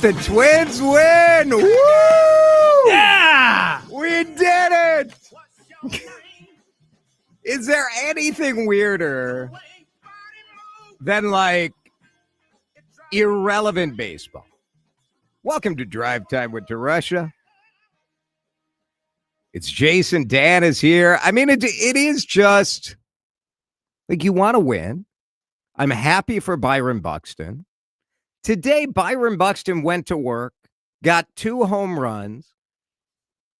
The Twins win. Woo! Yeah! We did it. Is there anything weirder than like irrelevant baseball? Welcome to Drive Time with DeRUSHA. It's Jason. Dan is here. I mean, it is just like you want to win. I'm happy for Byron Buxton. Today, Byron Buxton went to work, got 2 home runs,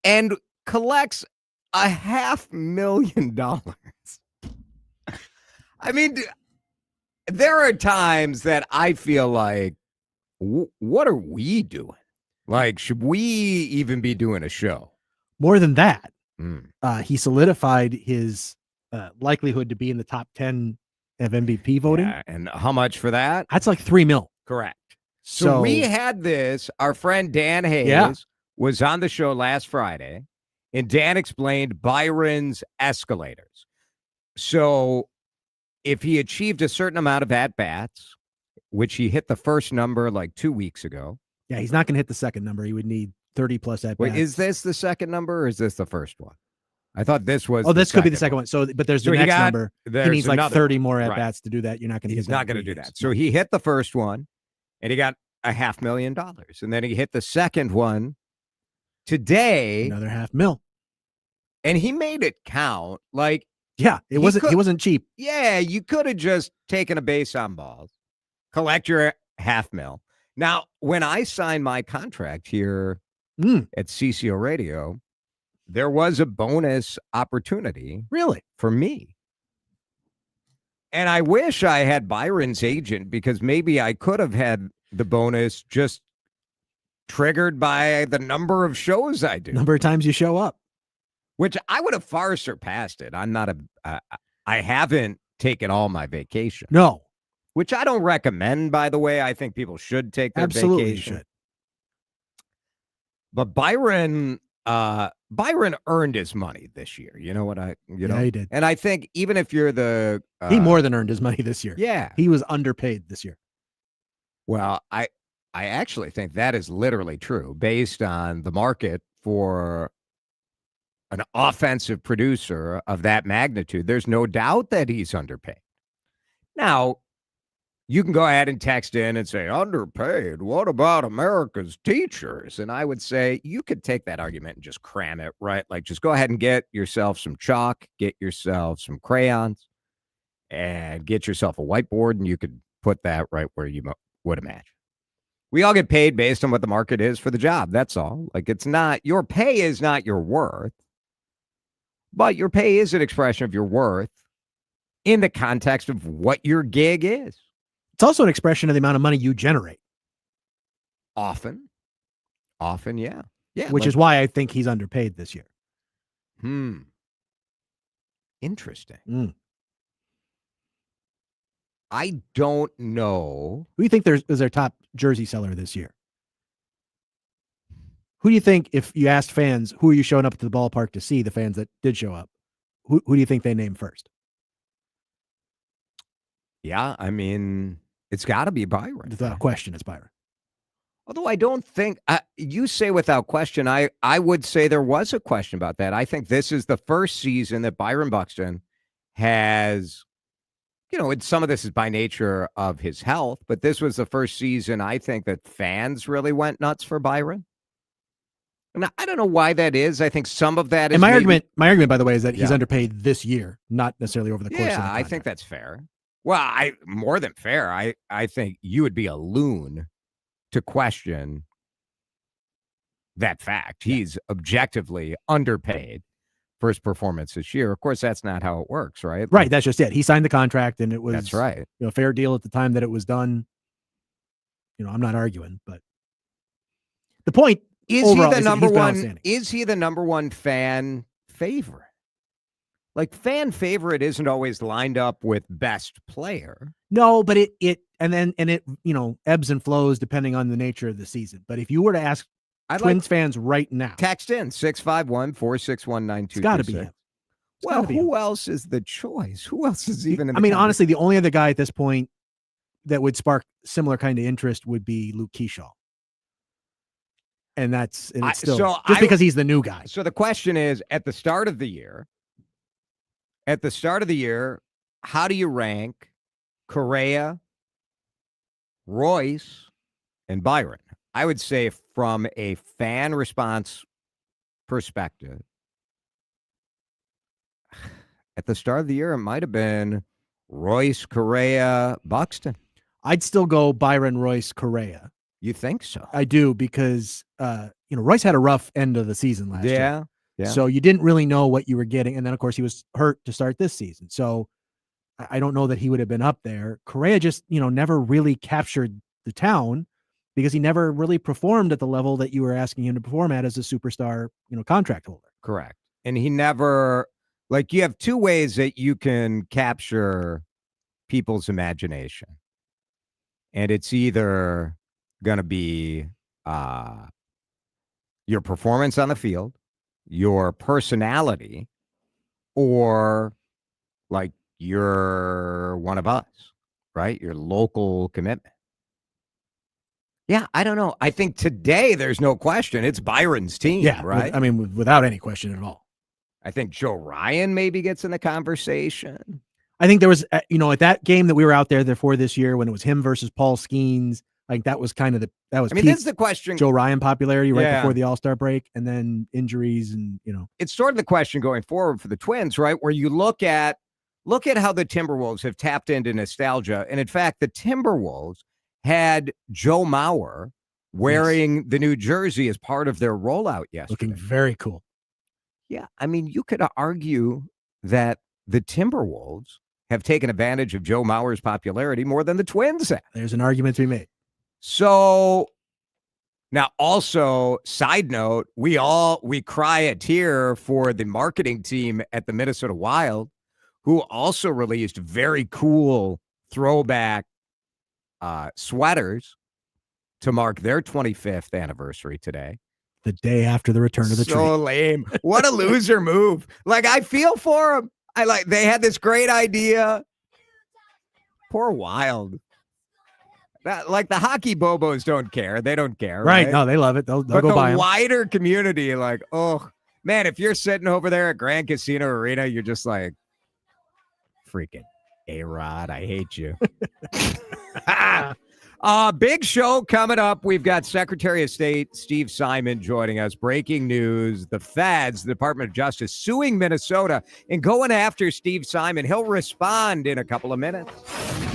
and collects $500,000. I mean, there are times that I feel like, what are we doing? Like, should we even be doing a show? More than that, he solidified his likelihood to be in the top 10 of MVP voting. Yeah, and how much for that? That's like $3 million. Correct. So we had this. Our friend Dan Hayes was on the show last Friday, and Dan explained Byron's escalators. So if he achieved a certain amount of at-bats, which he hit the first number like 2 weeks ago. Yeah, he's not going to hit the second number. He would need 30-plus at-bats. Wait, is this the second number or is this the first one? I thought this was this could be the second one. So, but there's the next number. He needs like 30 more at-bats to do that. You're not going to He's not going to do that. So he hit the first one, and he got $500,000. And then he hit the second one today. Another $500,000. And he made it count. Like, yeah, he wasn't cheap. Yeah, you could have just taken a base on balls, collect your $500,000. Now, when I signed my contract here at CCO Radio, there was a bonus opportunity. Really? For me. And I wish I had Byron's agent because maybe I could have had the bonus just triggered by the number of shows I do. Number of times you show up. Which I would have far surpassed it. I'm not I haven't taken all my vacation. No. Which I don't recommend, by the way. I think people should take their vacation. Should. But Byron earned his money this year. You know what he did. And I think even if you're the he more than earned his money this year. Yeah. He was underpaid this year. Well, I actually think that is literally true based on the market for an offensive producer of that magnitude. There's no doubt that he's underpaid. Now, you can go ahead and text in and say, underpaid, what about America's teachers? And I would say you could take that argument and just cram it, right? Like, just go ahead and get yourself some chalk, get yourself some crayons, and get yourself a whiteboard, and you could put that right where you would imagine. We all get paid based on what the market is for the job. That's all. Like, it's not, your pay is not your worth, but your pay is an expression of your worth in the context of what your gig is. It's also an expression of the amount of money you generate. Often, yeah. Yeah. Which is why I think he's underpaid this year. Interesting. I don't know. Who do you think is their top jersey seller this year? Who do you think, if you asked fans, who are you showing up to the ballpark to see, the fans that did show up, who do you think they name first? Yeah, I mean, it's got to be Byron. Without question, it's Byron. Although I don't think, you say without question, I would say there was a question about that. I think this is the first season that Byron Buxton has, some of this is by nature of his health, but this was the first season I think that fans really went nuts for Byron. And I don't know why that is. I think some of that is. And my argument, by the way, is that he's underpaid this year, not necessarily over the course of the contract. I think that's fair. Well, more than fair. I think you would be a loon to question that fact. Yeah. He's objectively underpaid for his performance this year. Of course, that's not how it works, right? Right. That's just it. He signed the contract, and it was that's right. A fair deal at the time that it was done. I'm not arguing, but the point. Is he the number one? Is he the number one fan favorite? Like, fan favorite isn't always lined up with best player. No, but it ebbs and flows depending on the nature of the season. But if you were to ask Twins fans right now, text in 651-461-9226. It's got to be him. Well, who else is the choice? Who else is even in the honestly, the only other guy at this point that would spark similar kind of interest would be Luke Keyshaw. And it's still so because he's the new guy. So the question is, at the start of the year, how do you rank Correa, Royce, and Byron? I would say from a fan response perspective, at the start of the year, it might have been Royce, Correa, Buxton. I'd still go Byron, Royce, Correa. You think so? I do, because Royce had a rough end of the season last year. Yeah. So you didn't really know what you were getting. And then, of course, he was hurt to start this season. So I don't know that he would have been up there. Correa just, never really captured the town because he never really performed at the level that you were asking him to perform at as a superstar, contract holder. Correct. And he never, you have two ways that you can capture people's imagination. And it's either going to be your performance on the field, your personality, or you're one of us, right? Your local commitment. Yeah, I don't know. I think today there's no question. It's Byron's team, right? Without any question at all. I think Joe Ryan maybe gets in the conversation. I think there was, at that game that we were out there for this year when it was him versus Paul Skeens, that was kind of this is the question. Joe Ryan popularity before the All-Star break, and then injuries and, It's sort of the question going forward for the Twins, right? Where you look at how the Timberwolves have tapped into nostalgia. And in fact, the Timberwolves had Joe Mauer wearing the new jersey as part of their rollout yesterday. Looking very cool. Yeah. You could argue that the Timberwolves have taken advantage of Joe Mauer's popularity more than the Twins have. There's an argument to be made. So now also, side note, we cry a tear for the marketing team at the Minnesota Wild, who also released very cool throwback sweaters to mark their 25th anniversary today. The day after the return of the tree. So lame. What a loser move. I feel for them. They had this great idea. Poor Wild. The hockey bobos don't care. They don't care. Right? No, they love it. They'll go buy them. But the wider community, oh, man, if you're sitting over there at Grand Casino Arena, you're just freaking A-Rod, I hate you. Big show coming up. We've got Secretary of State Steve Simon joining us. Breaking news. The feds, the Department of Justice, suing Minnesota and going after Steve Simon. He'll respond in a couple of minutes.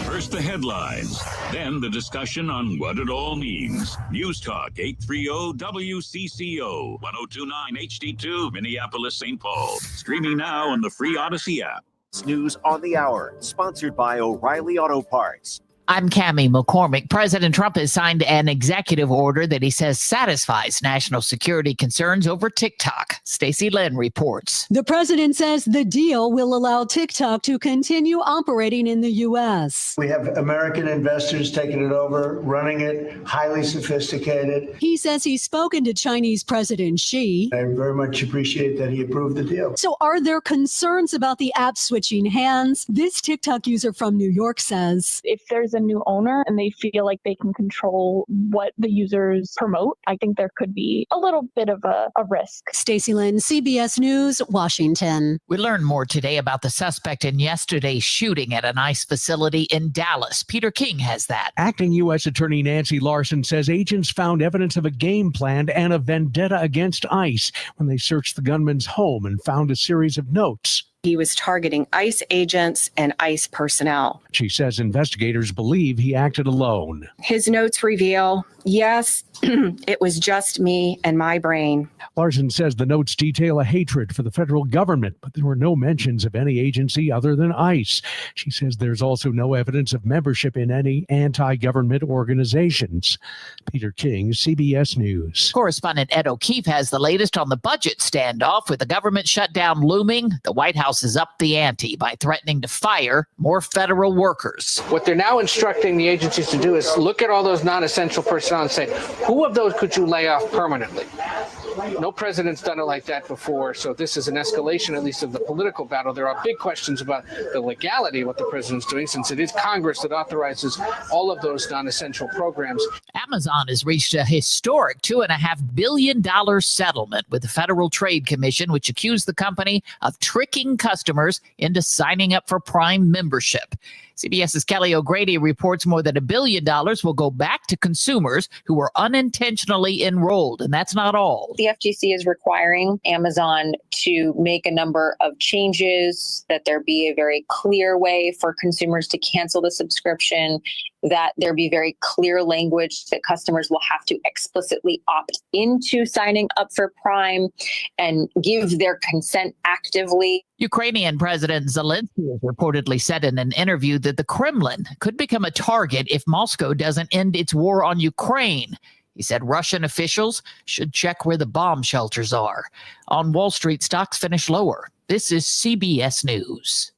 First the headlines, then the discussion on what it all means. News Talk 830 WCCO 1029 HD2 Minneapolis, St. Paul. Streaming now on the free Odyssey app. News on the Hour, sponsored by O'Reilly Auto Parts. I'm Cammie McCormick. President Trump has signed an executive order that he says satisfies national security concerns over TikTok. Stacey Lynn reports. The president says the deal will allow TikTok to continue operating in the U.S. We have American investors taking it over, running it, highly sophisticated. He says he's spoken to Chinese President Xi. I very much appreciate that he approved the deal. So are there concerns about the app switching hands? This TikTok user from New York says, if there's a new owner and they feel like they can control what the users promote, I think there could be a little bit of a risk. Stacey Lynn, CBS News, Washington. We learned more today about the suspect in yesterday's shooting at an ICE facility in Dallas. Peter King has that. Acting U.S. Attorney Nancy Larson says agents found evidence of a game plan and a vendetta against ICE when they searched the gunman's home and found a series of notes. He was targeting ICE agents and ICE personnel. She says investigators believe he acted alone. His notes reveal, yes, it was just me and my brain. Larson says the notes detail a hatred for the federal government, but there were no mentions of any agency other than ICE. She says there's also no evidence of membership in any anti-government organizations. Peter King, CBS News. Correspondent Ed O'Keefe has the latest on the budget standoff. With the government shutdown looming, the White House is up the ante by threatening to fire more federal workers. What they're now instructing the agencies to do is look at all those non-essential personnel and say, who of those could you lay off permanently? No president's done it like that before, so this is an escalation, at least of the political battle. There are big questions about the legality of what the president's doing, since it is Congress that authorizes all of those non-essential programs. Amazon has reached a historic $2.5 billion settlement with the Federal Trade Commission, which accused the company of tricking customers into signing up for Prime membership. CBS's Kelly O'Grady reports more than $1 billion will go back to consumers who were unintentionally enrolled. And that's not all. The FTC is requiring Amazon to make a number of changes, that there be a very clear way for consumers to cancel the subscription, that there be very clear language that customers will have to explicitly opt into signing up for Prime and give their consent actively. Ukrainian President Zelensky has reportedly said in an interview that the Kremlin could become a target if Moscow doesn't end its war on Ukraine. He said Russian officials should check where the bomb shelters are. On Wall Street, stocks finished lower. This is CBS News.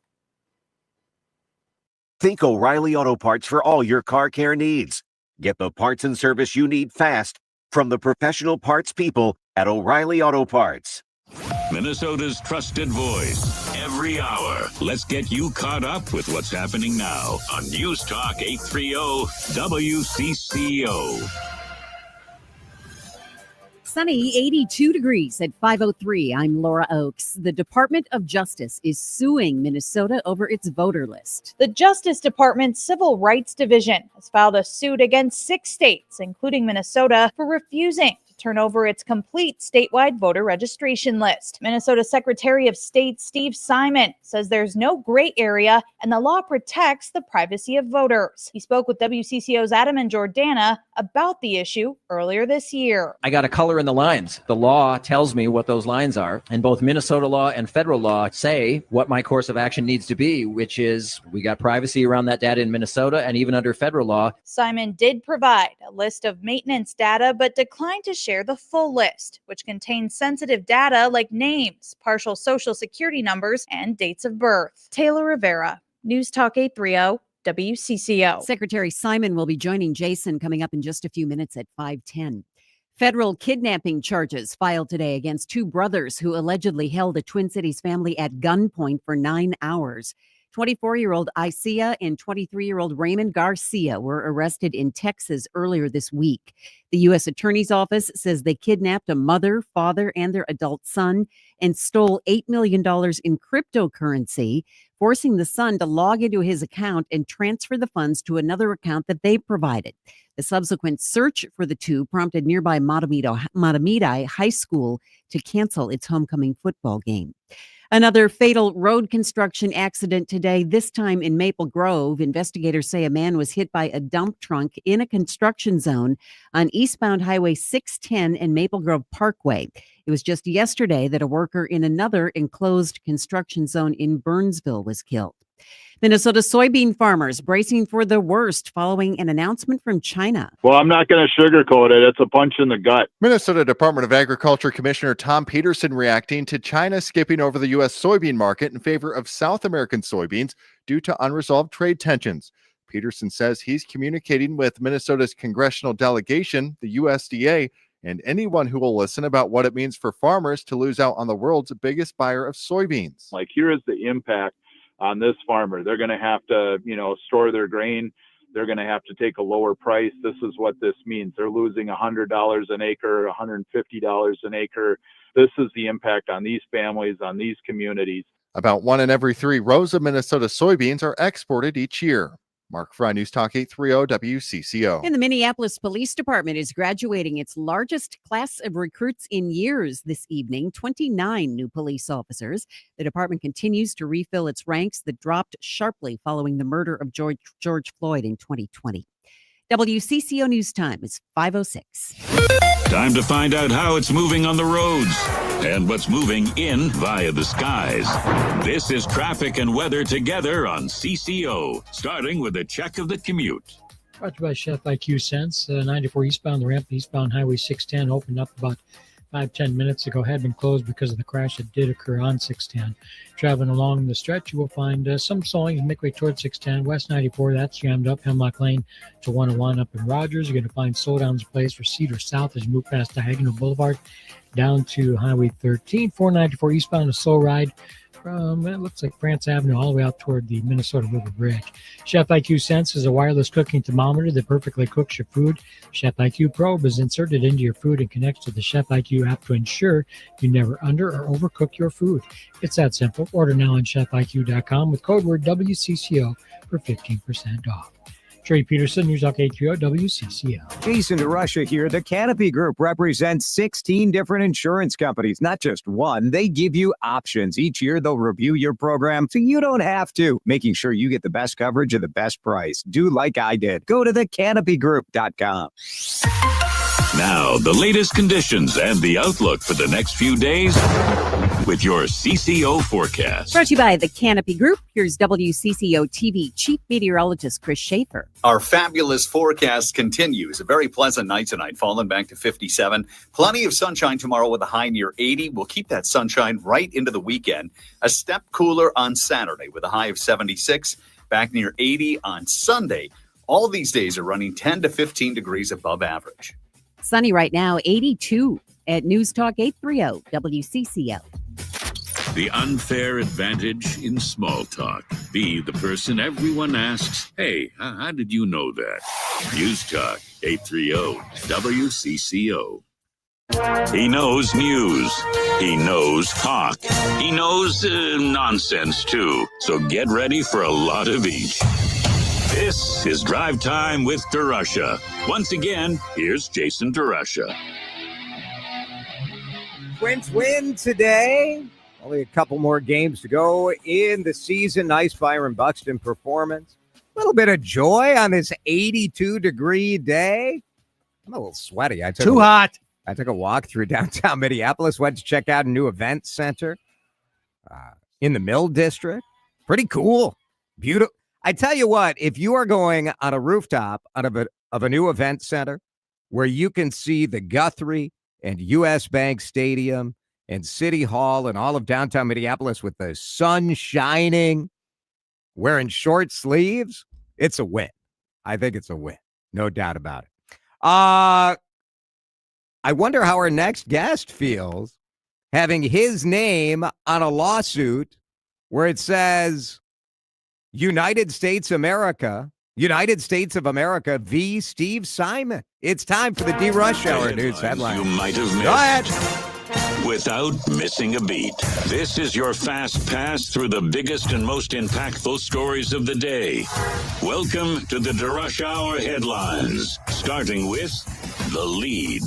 Think O'Reilly Auto Parts for all your car care needs. Get the parts and service you need fast from the professional parts people at O'Reilly Auto Parts. Minnesota's trusted voice every hour. Let's get you caught up with what's happening now on News Talk 830 WCCO. Sunny, 82 degrees at 5:03. I'm Laura Oakes. The Department of Justice is suing Minnesota over its voter list. The Justice Department's Civil Rights Division has filed a suit against 6 states, including Minnesota, for refusing to turn over its complete statewide voter registration list. Minnesota Secretary of State Steve Simon says there's no gray area and the law protects the privacy of voters. He spoke with WCCO's Adam and Jordana about the issue earlier this year. I got a color in the lines. The law tells me what those lines are, and both Minnesota law and federal law say what my course of action needs to be, which is we got privacy around that data in Minnesota, and even under federal law. Simon did provide a list of maintenance data, but declined to share the full list, which contains sensitive data like names, partial social security numbers, and dates of birth. Taylor Rivera, News Talk 830. WCCO. Secretary Simon will be joining Jason coming up in just a few minutes at 5:10. Federal kidnapping charges filed today against 2 brothers who allegedly held a Twin Cities family at gunpoint for 9 hours. 24-year-old Isaiah and 23-year-old Raymond Garcia were arrested in Texas earlier this week. The U.S. Attorney's Office says they kidnapped a mother, father, and their adult son and stole $8 million in cryptocurrency, forcing the son to log into his account and transfer the funds to another account that they provided. The subsequent search for the two prompted nearby Matamidi High School to cancel its homecoming football game. Another fatal road construction accident today, this time in Maple Grove. Investigators say a man was hit by a dump truck in a construction zone on eastbound Highway 610 and Maple Grove Parkway. It was just yesterday that a worker in another enclosed construction zone in Burnsville was killed. Minnesota soybean farmers bracing for the worst following an announcement from China. Well, I'm not going to sugarcoat it. It's a punch in the gut. Minnesota Department of Agriculture Commissioner Tom Peterson reacting to China skipping over the U.S. soybean market in favor of South American soybeans due to unresolved trade tensions. Peterson says he's communicating with Minnesota's congressional delegation, the USDA, and anyone who will listen about what it means for farmers to lose out on the world's biggest buyer of soybeans. Like, here is the impact on this farmer. They're going to have to, store their grain. They're going to have to take a lower price. This is what this means. They're losing $100 an acre, $150 an acre. This is the impact on these families, on these communities. About 1 in every 3 rows of Minnesota soybeans are exported each year. Mark Fry, News Talk 830 WCCO. And the Minneapolis Police Department is graduating its largest class of recruits in years this evening, 29 new police officers. The department continues to refill its ranks that dropped sharply following the murder of George Floyd in 2020. WCCO News Time is 5:06. Time to find out how it's moving on the roads and what's moving in via the skies. This is traffic and weather together on CCO, starting with a check of the commute. Brought to you by Chef IQ Sense. 94 eastbound, the ramp eastbound Highway 610 opened up about 5-10 minutes ago had been closed because of the crash that did occur on 610. Traveling along the stretch, you will find some slowing as you make way towards 610. West 94, that's jammed up. Hemlock Lane to 101 up in Rogers. You're going to find slowdowns in place for Cedar South as you move past Diagonal Boulevard down to Highway 13. 494 eastbound, a slow ride from, it looks like France Avenue all the way out toward the Minnesota River Bridge. Chef IQ Sense is a wireless cooking thermometer that perfectly cooks your food. Chef IQ Probe is inserted into your food and connects to the Chef IQ app to ensure you never under or overcook your food. It's that simple. Order now on chefiq.com with code word WCCO for 15% off. Trey Peterson, News Talk 830 WCCO. Jason DeRUSHA here. The Canopy Group represents 16 different insurance companies, not just one. They give you options. Each year, they'll review your program so you don't have to, making sure you get the best coverage at the best price. Do like I did. Go to thecanopygroup.com. Now, the latest conditions and the outlook for the next few days with your CCO forecast. Brought to you by the Canopy Group. Here's WCCO TV Chief Meteorologist Chris Schaefer. Our fabulous forecast continues. A very pleasant night tonight, falling back to 57. Plenty of sunshine tomorrow with a high near 80. We'll keep that sunshine right into the weekend. A step cooler on Saturday with a high of 76. Back near 80 on Sunday. All these days are running 10 to 15 degrees above average. Sunny right now, 82 at News Talk 830 WCCO. The unfair advantage in small talk. Be the person everyone asks, hey, how did you know that? News Talk 830 WCCO. He knows news. He knows talk. He knows nonsense, too. So get ready for a lot of each. This is Drive Time with DeRUSHA. Once again, here's Jason DeRUSHA. Twins win today. Only a couple more games to go in the season. Nice Byron Buxton performance. A little bit of joy on this 82-degree day. I'm a little sweaty. Too hot. I took a walk through downtown Minneapolis, went to check out a new event center in the Mill District. Pretty cool. Beautiful. I tell you what, if you are going on a rooftop out of a new event center where you can see the Guthrie and U.S. Bank Stadium and City Hall and all of downtown Minneapolis with the sun shining, wearing short sleeves, it's a win. I think it's a win. No doubt about it. I wonder how our next guest feels having his name on a lawsuit where it says United States of America v. Steve Simon. It's time for the DRUSH Hour News Headline. You might have missed. Go ahead. Without missing a beat. This is your fast pass through the biggest and most impactful stories of the day. Welcome to the DeRUSH Hour Headlines, starting with the lead.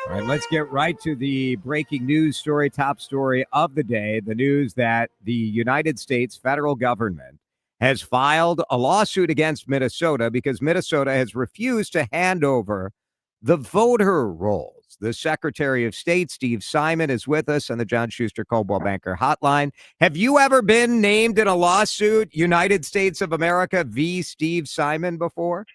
All right, let's get right to the breaking news story, top story of the day. The news that the United States federal government has filed a lawsuit against Minnesota because Minnesota has refused to hand over the voter rolls. The Secretary of State, Steve Simon, is with us on the John Schuster Coldwell Banker Hotline. Have you ever been named in a lawsuit, United States of America v. Steve Simon, before?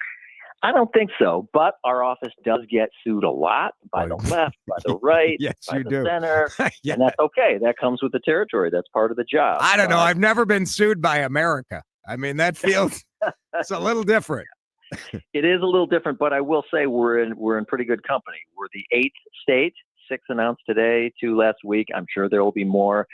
I don't think so, but our office does get sued a lot by the left, by the right, yes, by you the do. center, Yeah. and that's okay. That comes with the territory. That's part of the job. I don't know. I've never been sued by America. I mean, that feels it's a little different. It is a little different, but I will say we're in pretty good company. We're the 8th state, 6 announced today, 2 last week. I'm sure there will be more.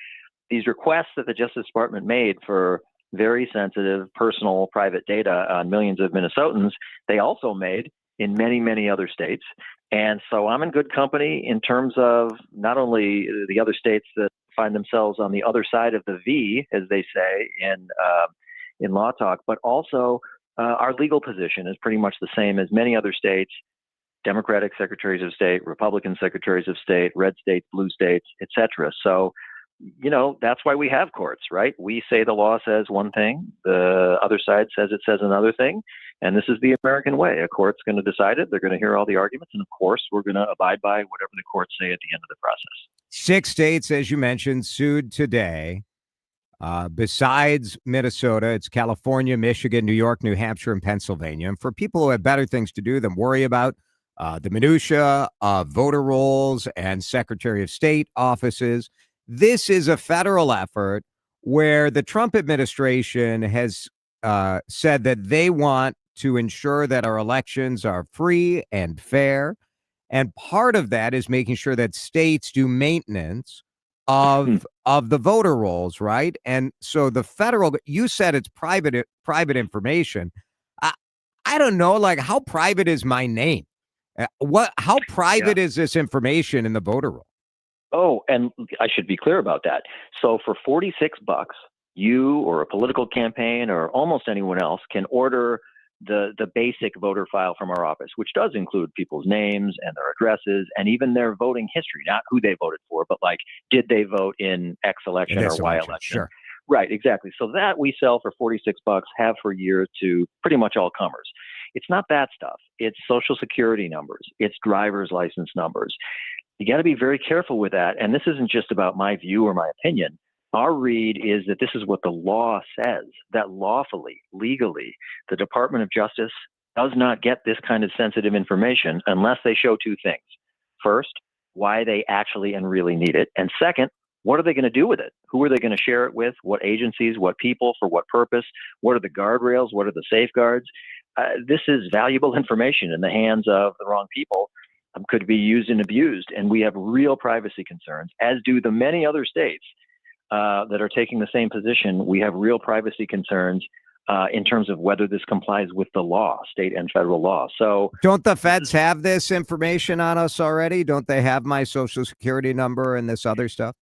These requests that the Justice Department made for very sensitive, personal, private data on millions of Minnesotans, they also made in many, many other states. And so I'm in good company in terms of not only the other states that find themselves on the other side of the V, as they say in law talk, but also our legal position is pretty much the same as many other states, Democratic secretaries of state, Republican secretaries of state, red states, blue states, et cetera. So, you know, that's why we have courts, right? We say the law says one thing, the other side says it says another thing, and this is the American way. A court's going to decide it. They're going to hear all the arguments, and of course, we're going to abide by whatever the courts say at the end of the process. 6 states, as you mentioned, sued today. Besides Minnesota, it's California, Michigan, New York, New Hampshire, and Pennsylvania. And for people who have better things to do than worry about the minutia of voter rolls and Secretary of State offices. This is a federal effort where the Trump administration has said that they want to ensure that our elections are free and fair. And part of that is making sure that states do maintenance of the voter rolls, right? And so the federal, you said it's private information. I don't know, like, how private is my name? How private is this information in the voter roll? Oh, and I should be clear about that. So for $46, you or a political campaign or almost anyone else can order the basic voter file from our office, which does include people's names and their addresses and even their voting history, not who they voted for, but like, did they vote in X election or Y election? Sure. Right, exactly. So that we sell for $46, have for years to pretty much all comers. It's not that stuff. It's social security numbers. It's driver's license numbers. You got to be very careful with that. And this isn't just about my view or my opinion. Our read is that this is what the law says, that lawfully, legally, the Department of Justice does not get this kind of sensitive information unless they show two things. First, why they actually and really need it. And second, what are they going to do with it? Who are they going to share it with? What agencies? What people? For what purpose? What are the guardrails? What are the safeguards? This is valuable information in the hands of the wrong people. Could be used and abused. And we have real privacy concerns, as do the many other states that are taking the same position. We have real privacy concerns in terms of whether this complies with the law, state and federal law. So don't the feds have this information on us already? Don't they have my social security number and this other stuff?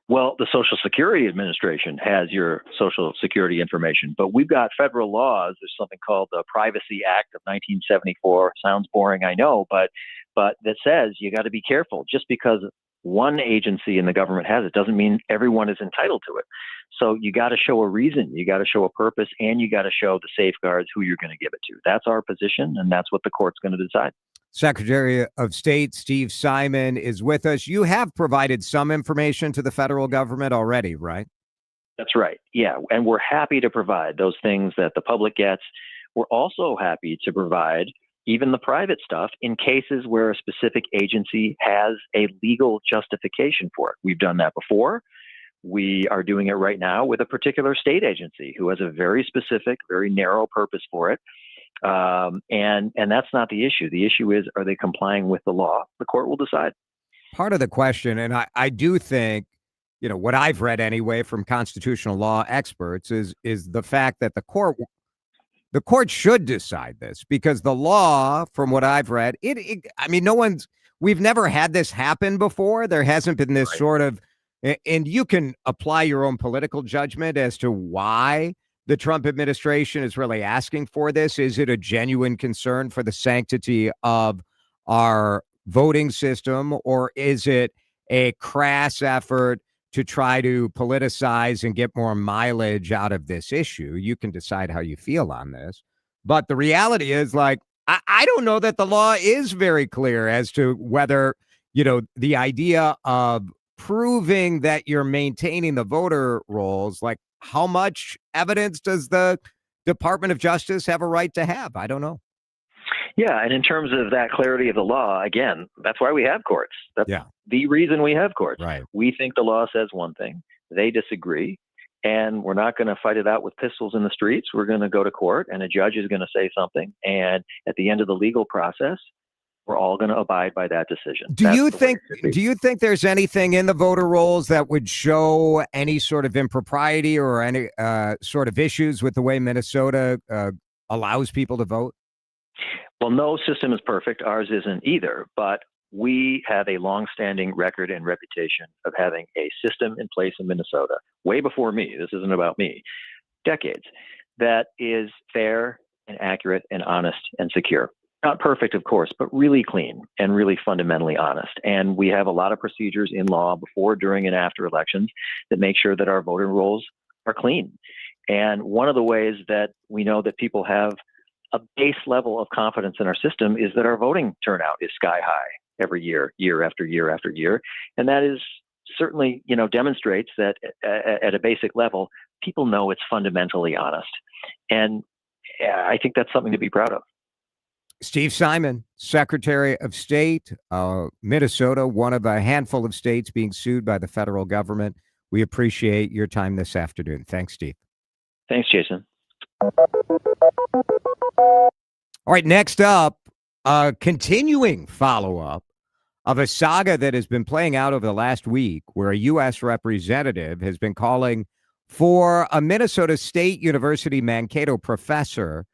Well, the Social Security Administration has your social security information, but we've got federal laws. There's something called the Privacy Act of 1974. Sounds boring, I know, but that says you got to be careful. Just because one agency in the government has it doesn't mean everyone is entitled to it. So you got to show a reason, you got to show a purpose, and you got to show the safeguards who you're going to give it to. That's our position, and that's what the court's going to decide. Secretary of State Steve Simon is with us. You have provided some information to the federal government already, right? That's right. Yeah. And we're happy to provide those things that the public gets. We're also happy to provide even the private stuff in cases where a specific agency has a legal justification for it. We've done that before. We are doing it right now with a particular state agency who has a very specific, very narrow purpose for it. And that's not the issue. The issue is, are they complying with the law? The court will decide. Part of the question, and I do think, you know, what I've read anyway from constitutional law experts is the fact that the court should decide this, because the law, from what I've read, I mean, we've never had this happen before. There hasn't been this sort of, and you can apply your own political judgment as to why the Trump administration is really asking for this. Is it a genuine concern for the sanctity of our voting system, or is it a crass effort to try to politicize and get more mileage out of this issue? You can decide how you feel on this. But the reality is, like, I don't know that the law is very clear as to whether, you know, the idea of proving that you're maintaining the voter rolls, like, how much evidence does the Department of Justice have a right to have? I don't know. Yeah, and in terms of that clarity of the law, again, that's why we have courts. That's the reason we have courts. Right. We think the law says one thing. They disagree. And we're not going to fight it out with pistols in the streets. We're going to go to court, and a judge is going to say something. And at the end of the legal process, we're all going to abide by that decision. Do you think there's anything in the voter rolls that would show any sort of impropriety or any sort of issues with the way Minnesota allows people to vote? Well, no system is perfect. Ours isn't either. But we have a longstanding record and reputation of having a system in place in Minnesota, way before me. This isn't about me. Decades. That is fair and accurate and honest and secure. Not perfect, of course, but really clean and really fundamentally honest. And we have a lot of procedures in law before, during, and after elections that make sure that our voting rolls are clean. And one of the ways that we know that people have a base level of confidence in our system is that our voting turnout is sky high every year, year after year after year. And that is certainly, you know, demonstrates that at a basic level, people know it's fundamentally honest. And I think that's something to be proud of. Steve Simon, Secretary of State, Minnesota, one of a handful of states being sued by the federal government. We appreciate your time this afternoon. Thanks, Steve. Thanks, Jason. All right, next up, a continuing follow-up of a saga that has been playing out over the last week where a U.S. representative has been calling for a Minnesota State University Mankato professor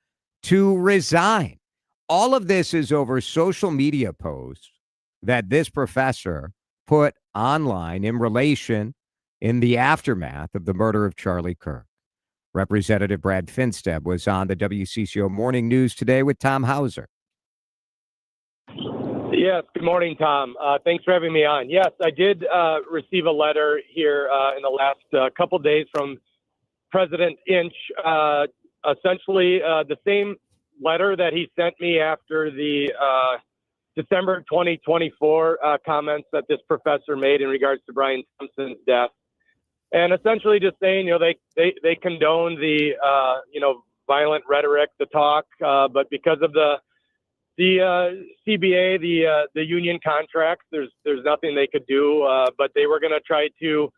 to resign. All of this is over social media posts that this professor put online in relation in the aftermath of the murder of Charlie Kirk. Representative Brad Finstad was on the WCCO Morning News today with Tom Hauser. Yes, good morning, Tom. Thanks for having me on. Yes, I did receive a letter here in the last couple days from President Inch, essentially the same letter that he sent me after the December 2024 comments that this professor made in regards to Brian Thompson's death. And essentially just saying, they condone the, violent rhetoric, the talk, but because of the CBA, the union contracts, there's nothing they could do, but they were going to try to,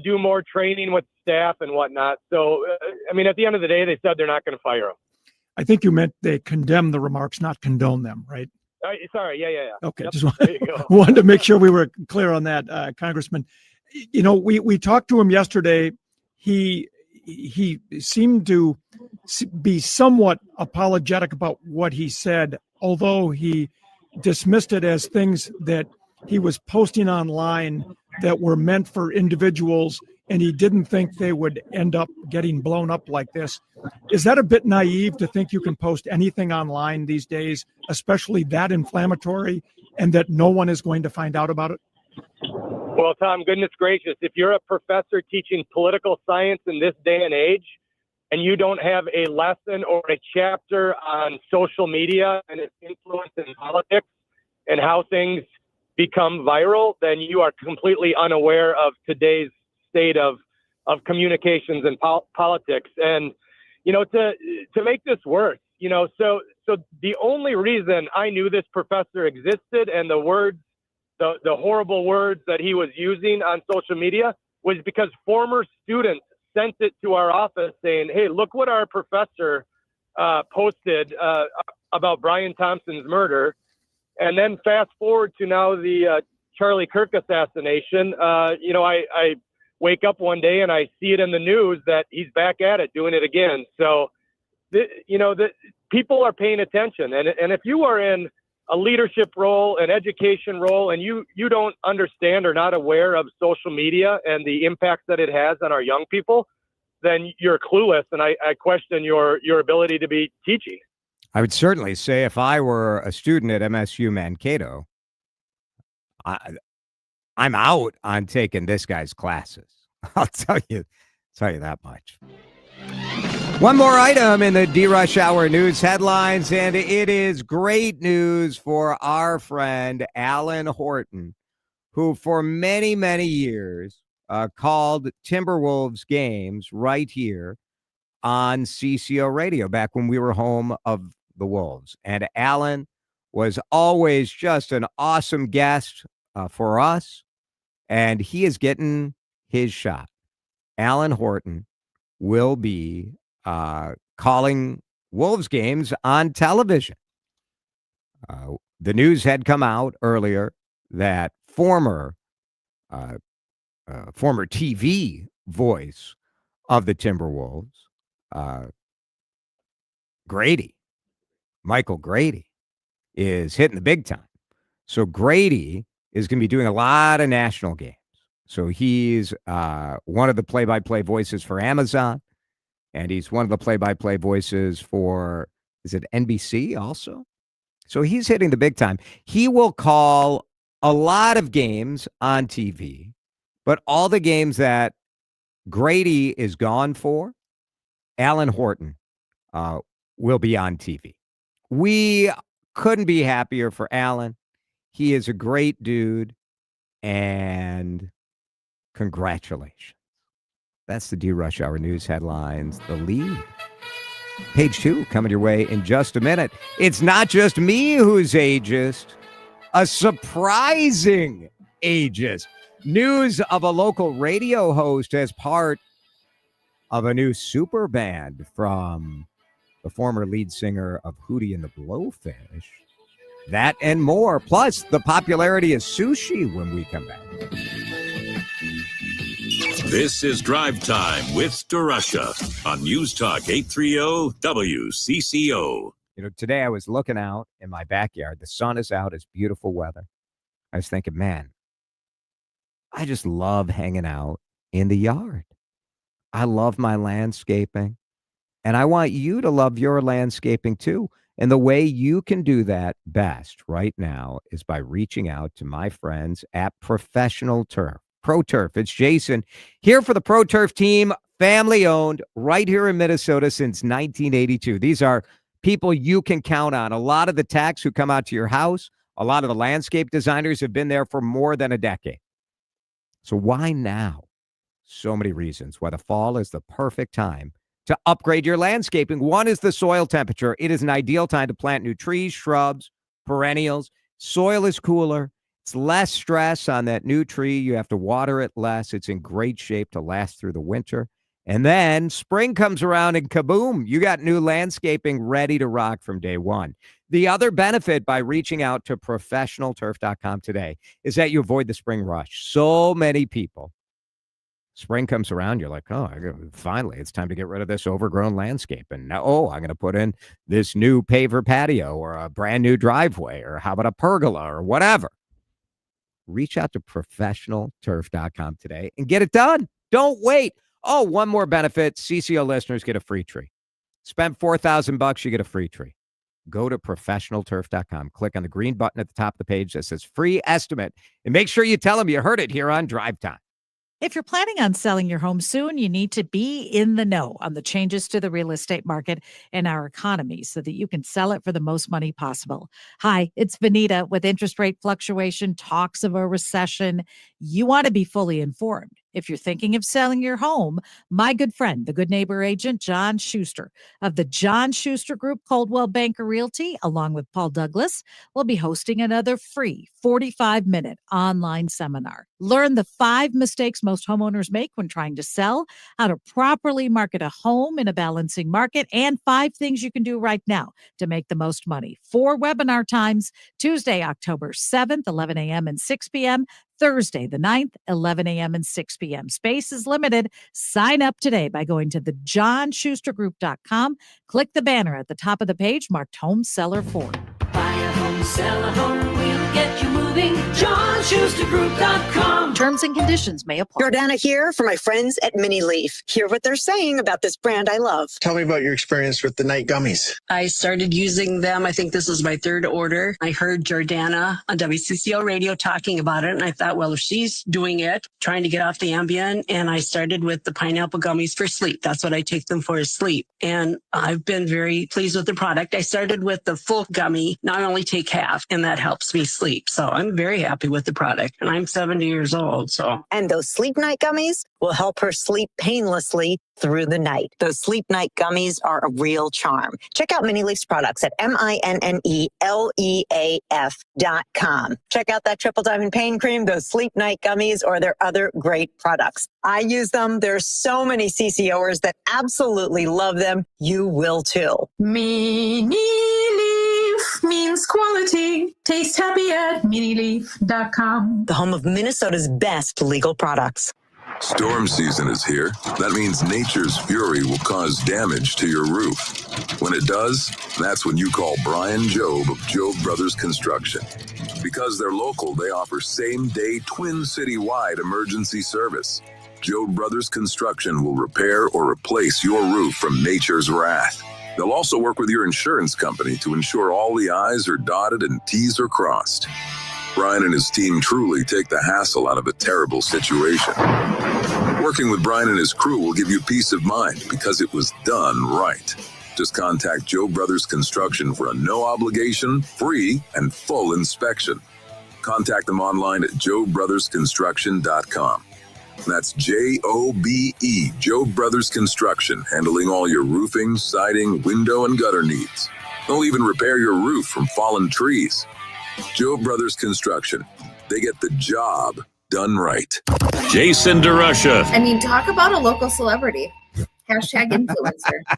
do more training with staff and whatnot. So, at the end of the day, they said they're not going to fire him. I think you meant they condemn the remarks, not condone them, right? Sorry. Yeah. Okay. Yep, Just there you go. wanted to make sure we were clear on that, Congressman. We talked to him yesterday. He seemed to be somewhat apologetic about what he said, although he dismissed it as things that he was posting online that were meant for individuals, and he didn't think they would end up getting blown up like this. Is that a bit naive to think you can post anything online these days, especially that inflammatory, and that no one is going to find out about it? Well, Tom, goodness gracious, if you're a professor teaching political science in this day and age, and you don't have a lesson or a chapter on social media and its influence in politics and how things become viral, then you are completely unaware of today's state of communications and politics. And, to make this worse, so the only reason I knew this professor existed and the words, the horrible words that he was using on social media was because former students sent it to our office saying, hey, look what our professor posted about Brian Thompson's murder. And then fast forward to now the Charlie Kirk assassination. I wake up one day and I see it in the news that he's back at it, doing it again. So, the people are paying attention. And if you are in a leadership role, an education role, and you don't understand or not aware of social media and the impact that it has on our young people, then you're clueless. And I question your ability to be teaching. I would certainly say if I were a student at MSU Mankato, I'm out on taking this guy's classes. I'll tell you that much. One more item in the DRUSH Hour news headlines, and it is great news for our friend Alan Horton, who for many, many years called Timberwolves games right here on CCO radio back when we were home of the Wolves. And Alan was always just an awesome guest for us, and he is getting his shot. Alan Horton will be calling Wolves games on television. The news had come out earlier that former TV voice of the Timberwolves, Michael Grady, is hitting the big time. So Grady is going to be doing a lot of national games. So he's one of the play-by-play voices for Amazon, and he's one of the play-by-play voices for, is it NBC also? So he's hitting the big time. He will call a lot of games on TV, but all the games that Grady is gone for, Alan Horton will be on TV. We couldn't be happier for Alan. He is a great dude, and congratulations. That's the DRUSH Hour news headlines. The lead. Page 2 coming your way in just a minute. It's not just me who's ageist, a surprising ageist. News of a local radio host as part of a new super band from the former lead singer of Hootie and the Blowfish. That and more, plus the popularity of sushi when we come back. This is Drive Time with DeRUSHA on News Talk 830 WCCO. You know, today I was looking out in my backyard. The sun is out. It's beautiful weather. I was thinking, man, I just love hanging out in the yard. I love my landscaping, and I want you to love your landscaping too. And the way you can do that best right now is by reaching out to my friends at Professional Turf. Pro Turf. It's Jason here for the Pro Turf team, family owned right here in Minnesota since 1982. These are people you can count on. A lot of the techs who come out to your house, a lot of the landscape designers have been there for more than a decade. So why now? So many reasons why the fall is the perfect time to upgrade your landscaping. One is the soil temperature. It is an ideal time to plant new trees, shrubs, perennials. Soil is cooler. It's less stress on that new tree. You have to water it less. It's in great shape to last through the winter. And then spring comes around and kaboom, you got new landscaping ready to rock from day one. The other benefit by reaching out to professionalturf.com today is that you avoid the spring rush. So many people, spring comes around, you're like, oh, finally, it's time to get rid of this overgrown landscape. And now, I'm going to put in this new paver patio or a brand new driveway, or how about a pergola or whatever. Reach out to professionalturf.com today and get it done. Don't wait. Oh, one more benefit. CCO listeners get a free tree. Spend $4,000, you get a free tree. Go to professionalturf.com. Click on the green button at the top of the page that says free estimate, and make sure you tell them you heard it here on Drive Time. If you're planning on selling your home soon, you need to be in the know on the changes to the real estate market and our economy so that you can sell it for the most money possible. Hi, it's Vanita. With interest rate fluctuation, talks of a recession, you want to be fully informed. If you're thinking of selling your home, my good friend, the good neighbor agent, John Schuster of the John Schuster Group, Coldwell Banker Realty, along with Paul Douglas, will be hosting another free 45-minute online seminar. Learn the 5 mistakes most homeowners make when trying to sell, how to properly market a home in a balancing market, and 5 things you can do right now to make the most money. 4 webinar times, Tuesday, October 7th, 11 a.m. and 6 p.m., Thursday, the 9th, 11 a.m. and 6 p.m. Space is limited. Sign up today by going to thejohnschustergroup.com. Click the banner at the top of the page marked Home Seller Forward. Buy a home, sell a home, we'll get you moving. JohnSchusterGroup.com. Terms and conditions may apply. Jordana here for my friends at Mini Leaf. Hear what they're saying about this brand I love. Tell me about your experience with the night gummies. I started using them. I think this is my 3rd order. I heard Jordana on WCCO radio talking about it, and I thought, well, if she's doing it, trying to get off the Ambien, and I started with the pineapple gummies for sleep. That's what I take them for, is sleep. And I've been very pleased with the product. I started with the full gummy. Now I only take half, and that helps me sleep. So I'm very happy with the product, and I'm 70 years old. And those sleep night gummies will help her sleep painlessly through the night. Those sleep night gummies are a real charm. Check out Mini Leaf's products at MINNELEAF.com. Check out that Triple Diamond Pain Cream, those sleep night gummies, or their other great products. I use them. There's so many CCOers that absolutely love them. You will too. Mini Leaf means quality. Taste happy at minileaf.com. The home of Minnesota's best legal products. Storm season is here. That means nature's fury will cause damage to your roof. When it does, that's when you call Brian Job of Job Brothers Construction. Because they're local, they offer same-day Twin City-wide emergency service. Job Brothers Construction will repair or replace your roof from nature's wrath. They'll also work with your insurance company to ensure all the I's are dotted and T's are crossed. Brian and his team truly take the hassle out of a terrible situation. Working with Brian and his crew will give you peace of mind because it was done right. Just contact Joe Brothers Construction for a no-obligation, free, and full inspection. Contact them online at joebrothersconstruction.com. That's Jobe, Job Brothers Construction, handling all your roofing, siding, window, and gutter needs. They'll even repair your roof from fallen trees. Job Brothers Construction. They get the job done right. Jason DeRUSHA I mean, talk about a local celebrity. Hashtag influencer.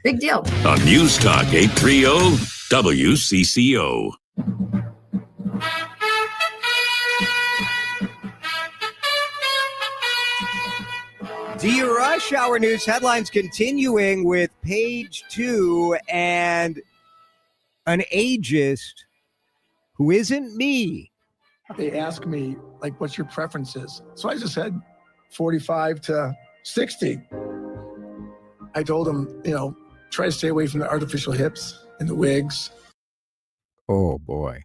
Big deal. on News Talk 830 WCCO. DRUSH Hour News headlines continuing with page 2 and an ageist who isn't me. They asked me, like, what's your preferences? So I just said 45 to 60. I told them, try to stay away from the artificial hips and the wigs. Oh, boy.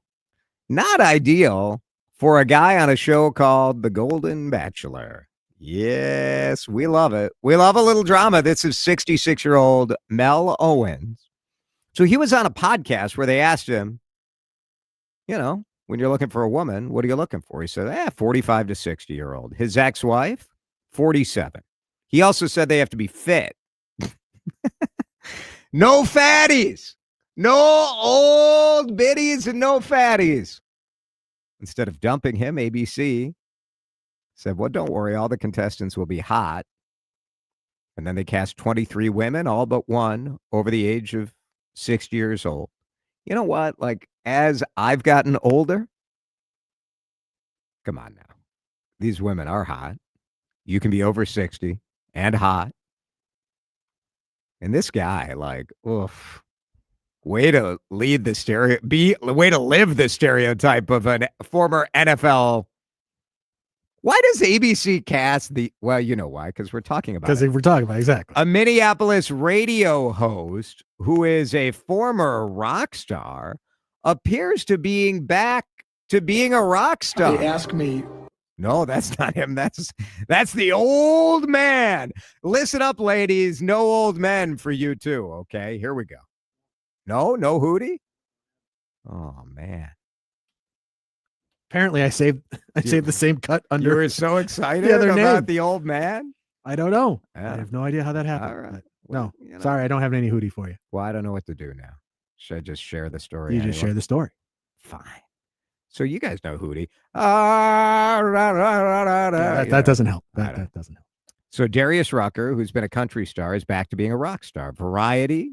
Not ideal for a guy on a show called The Golden Bachelor. Yes, we love it. We love a little drama. This is 66-year-old Mel Owens. So he was on a podcast where they asked him, when you're looking for a woman, what are you looking for? He said, 45 to 60-year-old. His ex-wife, 47. He also said they have to be fit. No fatties. No old biddies and no fatties. Instead of dumping him, ABC said, well, don't worry. All the contestants will be hot. And then they cast 23 women, all but one, over the age of 60 years old. You know what? Like, as I've gotten older, come on now. These women are hot. You can be over 60 and hot. And this guy, like, oof, way to live the stereotype of a former NFL. Why does ABC cast well, you know why, because we're talking about Because we're talking about, exactly. a Minneapolis radio host who is a former rock star appears to being back to being a rock star. They asked me. No, that's not him. That's the old man. Listen up, ladies. No old men for you too. Okay, here we go. No Hootie. Oh man. Apparently, I saved the same cut under. You were so excited the other about name. the old man. I don't know. Yeah. I have no idea how that happened. All right. No, sorry, I don't have any Hootie for you. Well, I don't know what to do now. Should I just share the story? You just share the story. Fine. So you guys know Hootie. That doesn't help. That doesn't help. So Darius Rucker, who's been a country star, is back to being a rock star. Variety,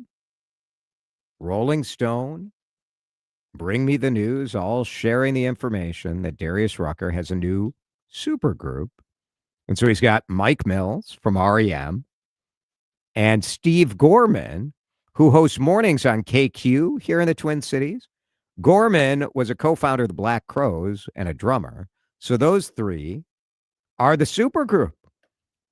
Rolling Stone, Bring Me the News, all sharing the information that Darius Rucker has a new supergroup. And so he's got Mike Mills from REM and Steve Gorman, who hosts mornings on KQ here in the Twin Cities. Gorman was a co-founder of the Black Crowes and a drummer. So those three are the supergroup.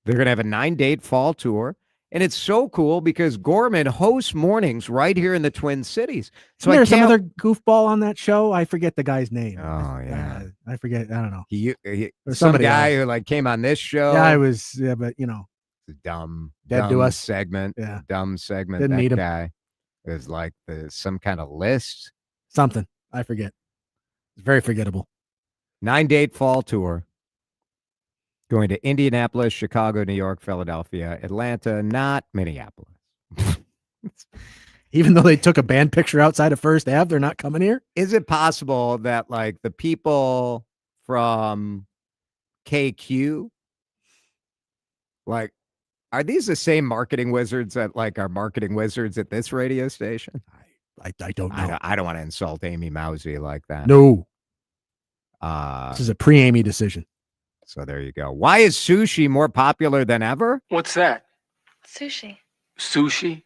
They're going to have a 9-date fall tour. And it's so cool because Gorman hosts mornings right here in the Twin Cities. So There's some other goofball on that show. I forget the guy's name. Oh, yeah. I forget. I don't know. Or Some somebody guy else. who like came on this show. Yeah, but dumb Dead to us. segment. Yeah. Dumb segment. Didn't that need him. guy is like some kind of list. Something. I forget. It's very forgettable. 9-date fall tour. Going to Indianapolis, Chicago, New York, Philadelphia, Atlanta, not Minneapolis. Even though they took a band picture outside of First Ave, they're not coming here? Is it possible that like the people from KQ, like, are these the same marketing wizards that like are marketing wizards at this radio station? I don't know. I don't want to insult Amy Mousy like that. No. This is a pre-Amy decision. So there you go. Why is sushi more popular than ever? What's that? Sushi. Sushi?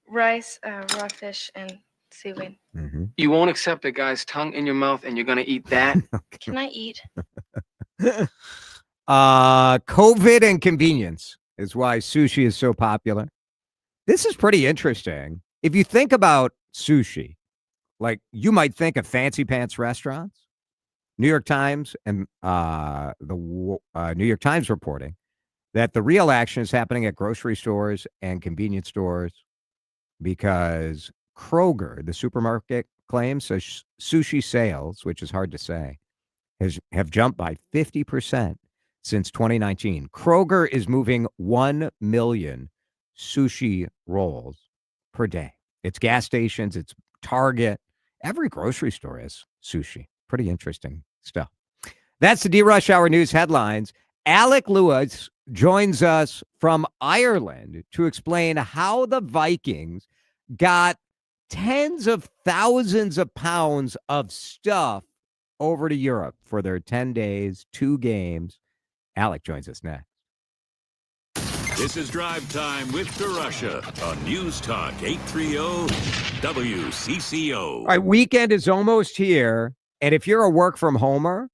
Rice, raw fish, and seaweed. You won't accept a guy's tongue in your mouth and you're going to eat that? Can I eat? COVID and convenience is why sushi is so popular. This is pretty interesting. If you think about sushi, like you might think of fancy pants restaurants. New York Times and the New York Times reporting that the real action is happening at grocery stores and convenience stores because Kroger, the supermarket, claims sushi sales, which is hard to say, have jumped by 50% since 2019. Kroger is moving 1 million sushi rolls per day. It's gas stations, it's Target. Every grocery store has sushi. Pretty interesting stuff. That's the DRUSH Hour News headlines. Alec Lewis joins us from Ireland to explain how the Vikings got tens of thousands of pounds of stuff over to Europe for their 10 days, 2 games. Alec joins us next. This is Drive Time with DeRUSHA on News Talk 830 WCCO. All right, weekend is almost here. And if you're a work from homer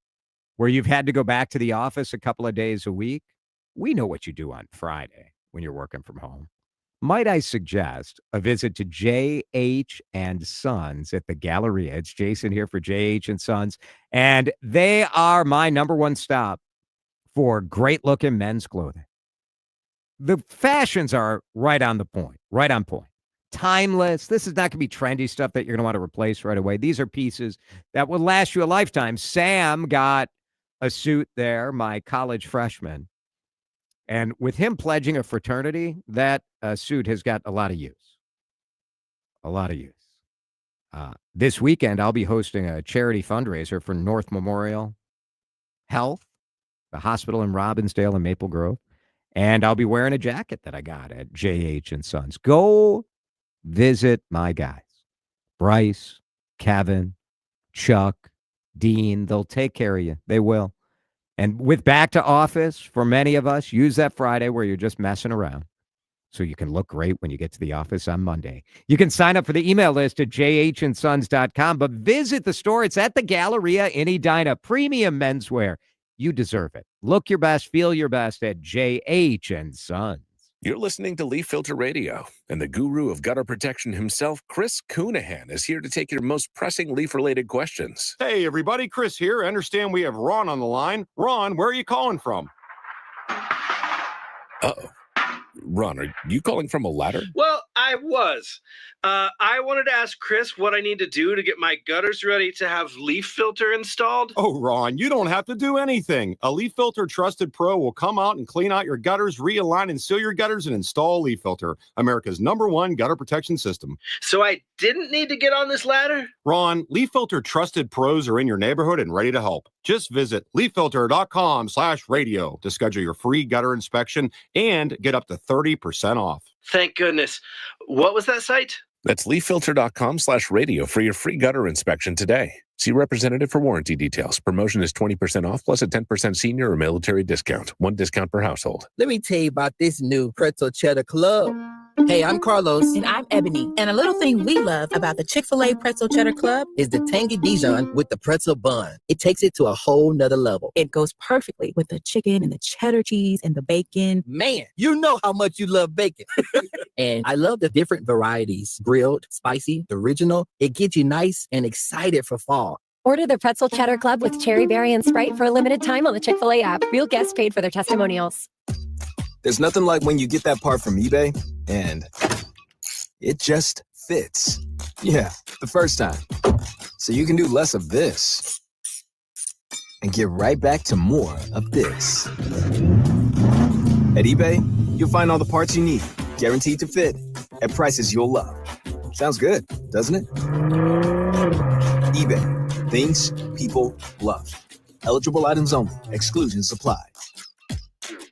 where you've had to go back to the office a couple of days a week, we know what you do on Friday when you're working from home. Might I suggest a visit to J.H. and Sons at the Galleria? It's Jason here for J.H. and Sons, and they are my number one stop for great-looking men's clothing. The fashions are right on point. Timeless. This is not going to be trendy stuff that you're going to want to replace right away. These are pieces that will last you a lifetime. Sam got a suit there, my college freshman. And with him pledging a fraternity, that suit has got a lot of use. This weekend, I'll be hosting a charity fundraiser for North Memorial Health, the hospital in Robbinsdale and Maple Grove. And I'll be wearing a jacket that I got at J.H. and Sons. Go visit my guys. Bryce, Kevin, Chuck, Dean. They'll take care of you. They will. And with back to office, for many of us, use that Friday where you're just messing around so you can look great when you get to the office on Monday. You can sign up for the email list at jhandsons.com, but visit the store. It's at the Galleria in Edina. Premium menswear. You deserve it. Look your best, feel your best at J.H. and Sons. You're listening to Leaf Filter Radio, and the guru of gutter protection himself, Chris Coonahan, is here to take your most pressing leaf-related questions. Hey, everybody, Chris here. I understand we have Ron on the line. Ron, where are you calling from? Uh-oh. Ron, are you calling from a ladder? Well, I was. I wanted to ask Chris what I need to do to get my gutters ready to have leaf filter installed. Oh, Ron, you don't have to do anything. A Leaf Filter Trusted Pro will come out and clean out your gutters, realign and seal your gutters, and install Leaf Filter, America's #1 gutter protection system. So I didn't need to get on this ladder? Ron, Leaf Filter Trusted Pros are in your neighborhood and ready to help. Just visit leaffilter.com/radio to schedule your free gutter inspection and get up to 30% off. Thank goodness. What was that site? That's leaffilter.com/radio for your free gutter inspection today. See representative for warranty details. Promotion is 20% off plus a 10% senior or military discount. 1 discount per household. Let me tell you about this new pretzel cheddar club. Hey, I'm Carlos. And I'm Ebony. And a little thing we love about the Chick-fil-A Pretzel Cheddar Club is the tangy Dijon with the pretzel bun. It takes it to a whole nother level. It goes perfectly with the chicken and the cheddar cheese and the bacon. Man, you know how much you love bacon. And I love the different varieties. Grilled, spicy, original. It gets you nice and excited for fall. Order the Pretzel Cheddar Club with Cherry Berry and Sprite for a limited time on the Chick-fil-A app. Real guests paid for their testimonials. There's nothing like when you get that part from eBay and it just fits. Yeah, the first time. So you can do less of this and get right back to more of this. At eBay, you'll find all the parts you need, guaranteed to fit, at prices you'll love. Sounds good, doesn't it? eBay, things people love. Eligible items only. Exclusions apply.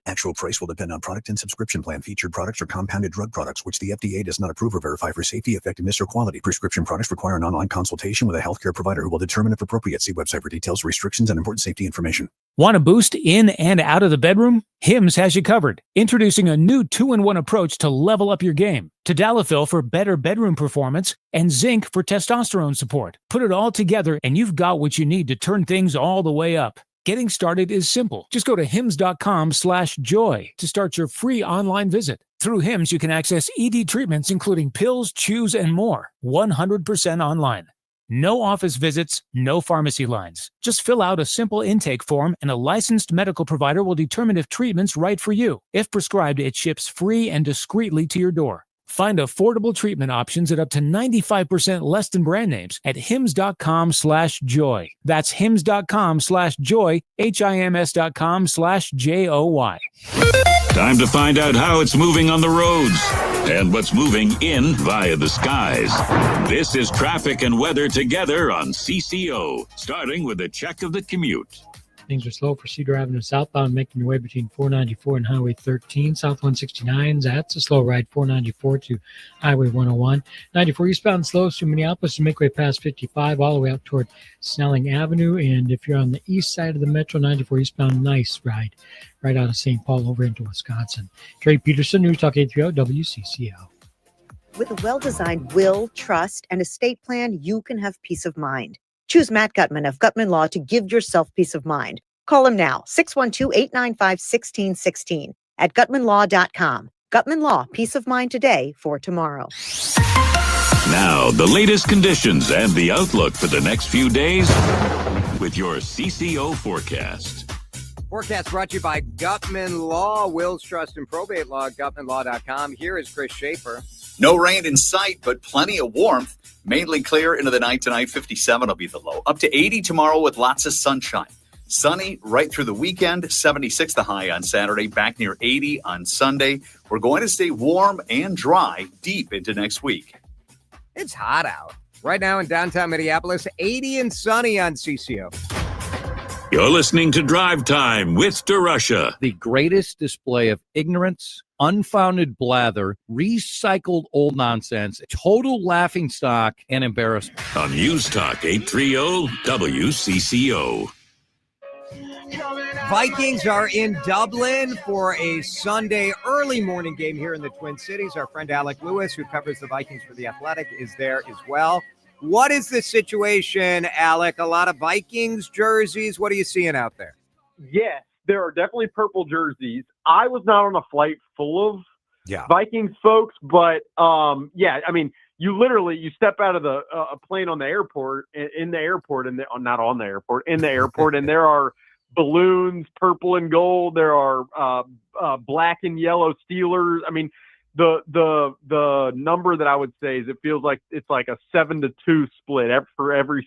Actual price will depend on product and subscription plan. Featured products are compounded drug products, which the FDA does not approve or verify for safety, effectiveness, or quality. Prescription products require an online consultation with a healthcare provider who will determine if appropriate. See website for details, restrictions, and important safety information. Want a boost in and out of the bedroom? Hims has you covered. Introducing a new 2-in-1 approach to level up your game. Tadalafil for better bedroom performance and zinc for testosterone support. Put it all together and you've got what you need to turn things all the way up. Getting started is simple. Just go to hims.com/joy to start your free online visit. Through Hims, you can access ED treatments, including pills, chews, and more. 100% online. No office visits, no pharmacy lines. Just fill out a simple intake form and a licensed medical provider will determine if treatment's right for you. If prescribed, it ships free and discreetly to your door. Find affordable treatment options at up to 95% less than brand names at hims.com/joy. That's hims.com/joy, HIMS.com/JOY. Time to find out how it's moving on the roads and what's moving in via the skies. This is traffic and weather together on CCO, starting with a check of the commute. Things are slow for Cedar Avenue southbound, making your way between 494 and Highway 13. South 169, that's a slow ride, 494 to Highway 101. 94 eastbound slow to Minneapolis to make way past 55, all the way out toward Snelling Avenue. And if you're on the east side of the metro, 94 eastbound, nice ride right out of St. Paul over into Wisconsin. Trey Peterson, News Talk 830 WCCO. With a well-designed will, trust, and estate plan, you can have peace of mind. Choose Matt Gutman of Gutman Law to give yourself peace of mind. Call him now, 612-895-1616 at gutmanlaw.com. Gutman Law, peace of mind today for tomorrow. Now, the latest conditions and the outlook for the next few days with your CCO forecast. Forecast brought to you by Gutman Law, Wills, Trust, and Probate Law, gutmanlaw.com. Here is Chris Schaefer. No rain in sight, but plenty of warmth. Mainly clear into the night tonight. 57 will be the low. Up to 80 tomorrow with lots of sunshine. Sunny right through the weekend. 76 the high on Saturday. Back near 80 on Sunday. We're going to stay warm and dry deep into next week. It's hot out. Right now in downtown Minneapolis, 80 and sunny on CCO. You're listening to Drive Time with DeRUSHA. The greatest display of ignorance, unfounded blather, recycled old nonsense, total laughingstock, and embarrassment. On News Talk 830 WCCO. Vikings are in Dublin for a Sunday early morning game here in the Twin Cities. Our friend Alec Lewis, who covers the Vikings for The Athletic, is there as well. What is the situation, Alec? A lot of Vikings jerseys. What are you seeing out there? Yes, there are definitely purple jerseys. I was not on a flight full of Vikings folks, but yeah, I mean, you step out of the plane on the airport, in the airport, and not on the airport, in the airport, and there are balloons, purple and gold. There are black and yellow Steelers. I mean, the number that I would say is it feels like it's like a 7-2 split. For every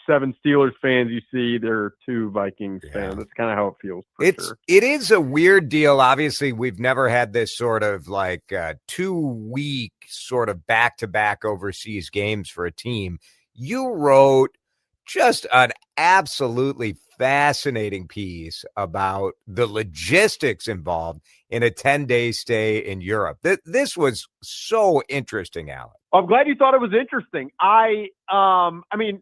7 Steelers fans you see, there are 2 Vikings fans. That's kind of how it feels. It is a weird deal. Obviously, we've never had this sort of like 2-week sort of back-to-back overseas games for a team. You wrote just an absolutely fascinating piece about the logistics involved in a 10-day stay in Europe. This was so interesting, Alec. I'm glad you thought it was interesting. I mean,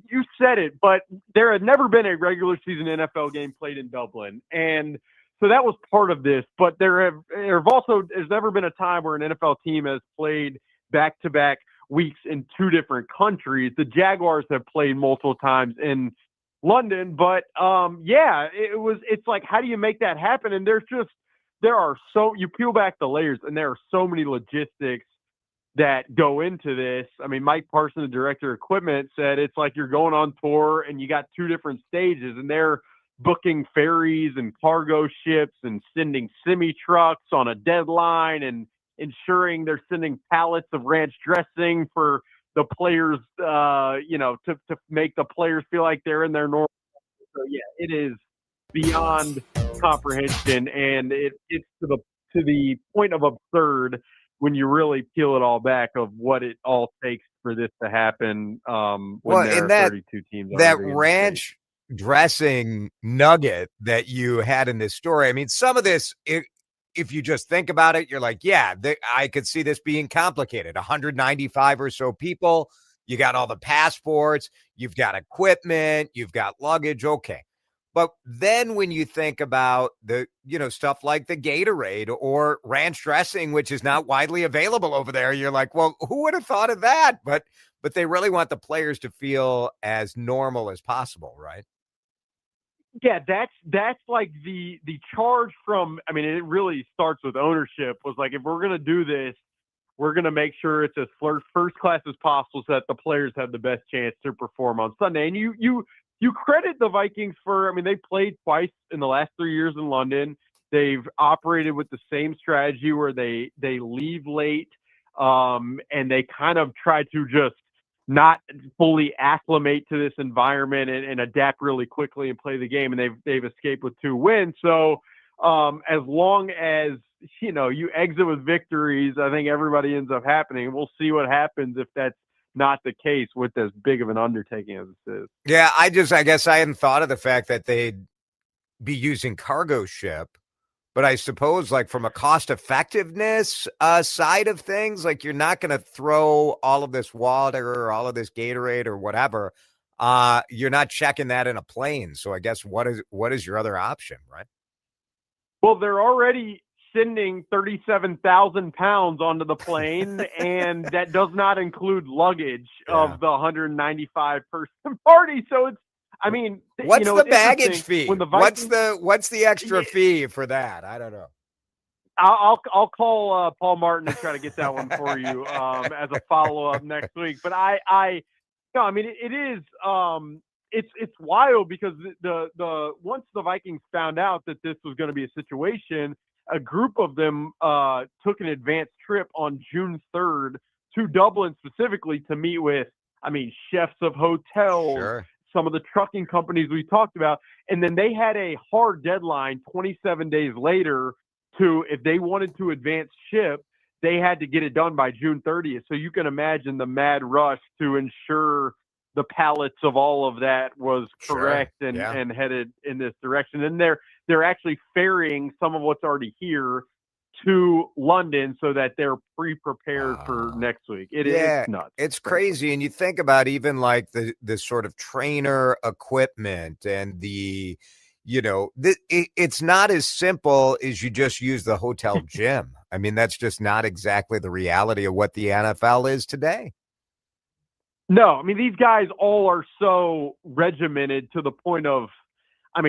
you said it, but there had never been a regular season NFL game played in Dublin. And so that was part of this, but there's never been a time where an NFL team has played back-to-back weeks in 2 different countries. The Jaguars have played multiple times in London, but it's like, how do you make that happen? And you peel back the layers and there are so many logistics that go into this. I mean, Mike Parsons, the director of equipment, said it's like you're going on tour and you got 2 different stages, and they're booking ferries and cargo ships and sending semi-trucks on a deadline and ensuring they're sending pallets of ranch dressing for the players, to make the players feel like they're in their normal. So yeah, it is beyond comprehension, and it's to the point of absurd when you really peel it all back of what it all takes for this to happen. When there are 32 teams. That ranch dressing nugget that you had in this story. I mean, some of this, if you just think about it, you're like, I could see this being complicated. 195 or so people. You got all the passports. You've got equipment. You've got luggage. Okay. But then when you think about the, stuff like the Gatorade or ranch dressing, which is not widely available over there, you're like, well, who would have thought of that? But they really want the players to feel as normal as possible, right? Yeah, that's like the charge from, I mean, it really starts with ownership, was like, if we're going to do this, we're going to make sure it's as first class as possible so that the players have the best chance to perform on Sunday. And you credit the Vikings for, I mean, they played twice in the last 3 years in London. They've operated with the same strategy where they leave late. and they kind of tried to just not fully acclimate to this environment and adapt really quickly and play the game, and they've escaped with 2 wins. So as long as you exit with victories, I think everybody ends up happening. We'll see what happens if that's not the case with as big of an undertaking as this is. Yeah, I guess I hadn't thought of the fact that they'd be using cargo ship, but I suppose like from a cost effectiveness side of things, like you're not going to throw all of this water or all of this Gatorade or whatever. You're not checking that in a plane. So I guess what is your other option, right? Well, they're already sending 37,000 pounds onto the plane, and that does not include luggage of the 195 person party. So it's, I mean, what's the baggage fee? When the Vikings, what's the extra fee for that? I don't know. I'll call Paul Martin and try to get that one for you as a follow up next week. But it is it's wild because the once the Vikings found out that this was going to be a situation, a group of them took an advanced trip on June 3rd to Dublin specifically to meet with, chefs of hotels, some of the trucking companies we talked about. And then they had a hard deadline 27 days later if they wanted to advance ship, they had to get it done by June 30th. So you can imagine the mad rush to ensure the pallets of all of that was correct and headed in this direction. And they're actually ferrying some of what's already here to London so that they're pre-prepared for next week. It's nuts. It's crazy. And you think about even like the sort of trainer equipment and it's not as simple as you just use the hotel gym. That's just not exactly the reality of what the NFL is today. No, these guys all are so regimented to the point of, I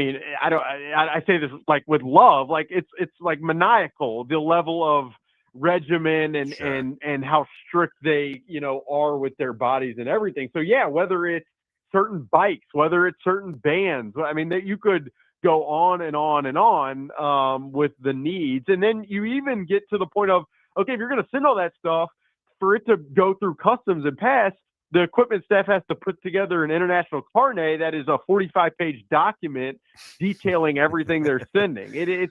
say this like with love, like it's like maniacal, the level of regimen and how strict they, are with their bodies and everything. So whether it's certain bikes, whether it's certain bands, that you could go on and on and on with the needs. And then you even get to the point of, okay, if you're going to send all that stuff for it to go through customs and pass, the equipment staff has to put together an international carnet that is a 45-page document detailing everything they're sending. It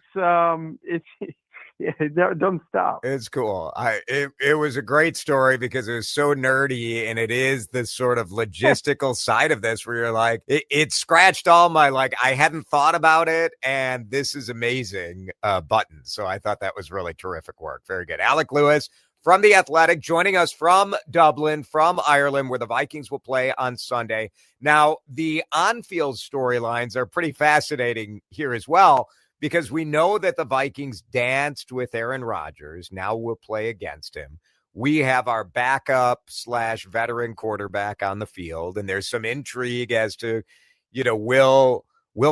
doesn't stop. It's cool. It was a great story because it was so nerdy, and it is this sort of logistical side of this where you're like, it scratched all my, like, I hadn't thought about it, and this is amazing buttons. So I thought that was really terrific work. Very good. Alec Lewis from The Athletic, joining us from Dublin, from Ireland, where the Vikings will play on Sunday. Now, the on-field storylines are pretty fascinating here as well, because we know that the Vikings danced with Aaron Rodgers. Now we'll play against him. We have our backup / veteran quarterback on the field, and there's some intrigue as to, will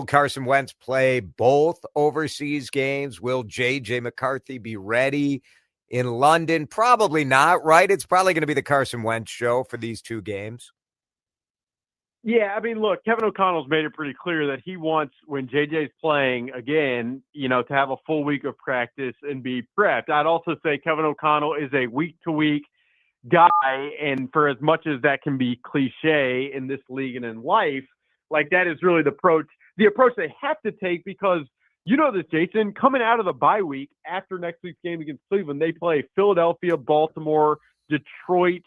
Carson Wentz play both overseas games? Will J.J. McCarthy be ready in London? Probably not, right? It's probably going to be the Carson Wentz show for these 2 games. Yeah, look, Kevin O'Connell's made it pretty clear that he wants, when JJ's playing again, to have a full week of practice and be prepped. I'd also say Kevin O'Connell is a week-to-week guy, and for as much as that can be cliche in this league and in life, like that is really the approach they have to take, because this, Jason, coming out of the bye week after next week's game against Cleveland, they play Philadelphia, Baltimore, Detroit,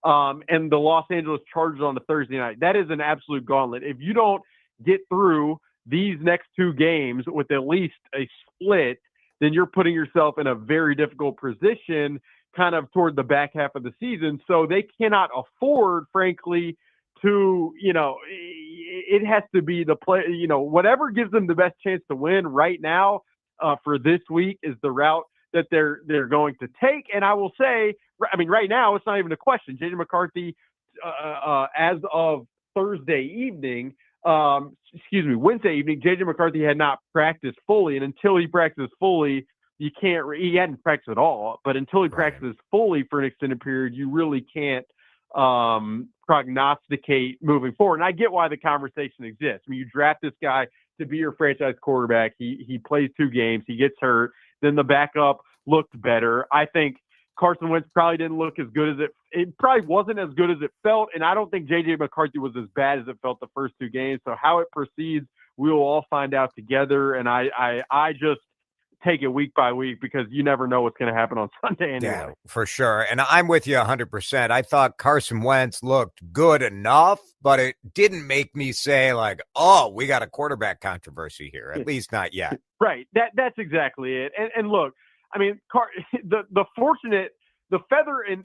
and the Los Angeles Chargers on a Thursday night. That is an absolute gauntlet. If you don't get through these next 2 games with at least a split, then you're putting yourself in a very difficult position kind of toward the back half of the season. So they cannot afford, frankly, to, it has to be the play, whatever gives them the best chance to win right now for this week is the route that they're going to take. And I will say, right now, it's not even a question. J.J. McCarthy, as of Wednesday evening, J.J. McCarthy had not practiced fully. And until he practices fully, he hadn't practiced at all. But until he practices fully for an extended period, you really can't prognosticate moving forward. And I get why the conversation exists. You draft this guy to be your franchise quarterback. He plays 2 games. He gets hurt. Then the backup looked better. I think Carson Wentz probably didn't look as good as it probably wasn't as good as it felt. And I don't think J.J. McCarthy was as bad as it felt the first two games. So how it proceeds, we will all find out together. And I just take it week by week because you never know what's going to happen on Sunday anyway. Yeah, for sure. And I'm with you 100%. I thought Carson Wentz looked good enough, but it didn't make me say like, oh, we got a quarterback controversy here, at least not yet. Right. That's exactly it. And look, I mean, the feather in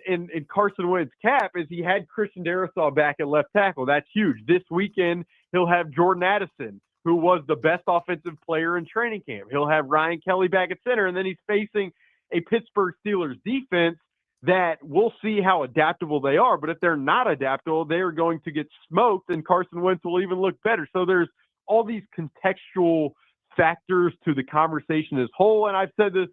Carson Wentz's cap is he had Christian DeRUSHA back at left tackle. That's huge. This weekend, he'll have Jordan Addison, who was the best offensive player in training camp. He'll have Ryan Kelly back at center, and then he's facing a Pittsburgh Steelers defense that we'll see how adaptable they are. But if they're not adaptable, they are going to get smoked, and Carson Wentz will even look better. So there's all these contextual factors to the conversation as whole, and I've said this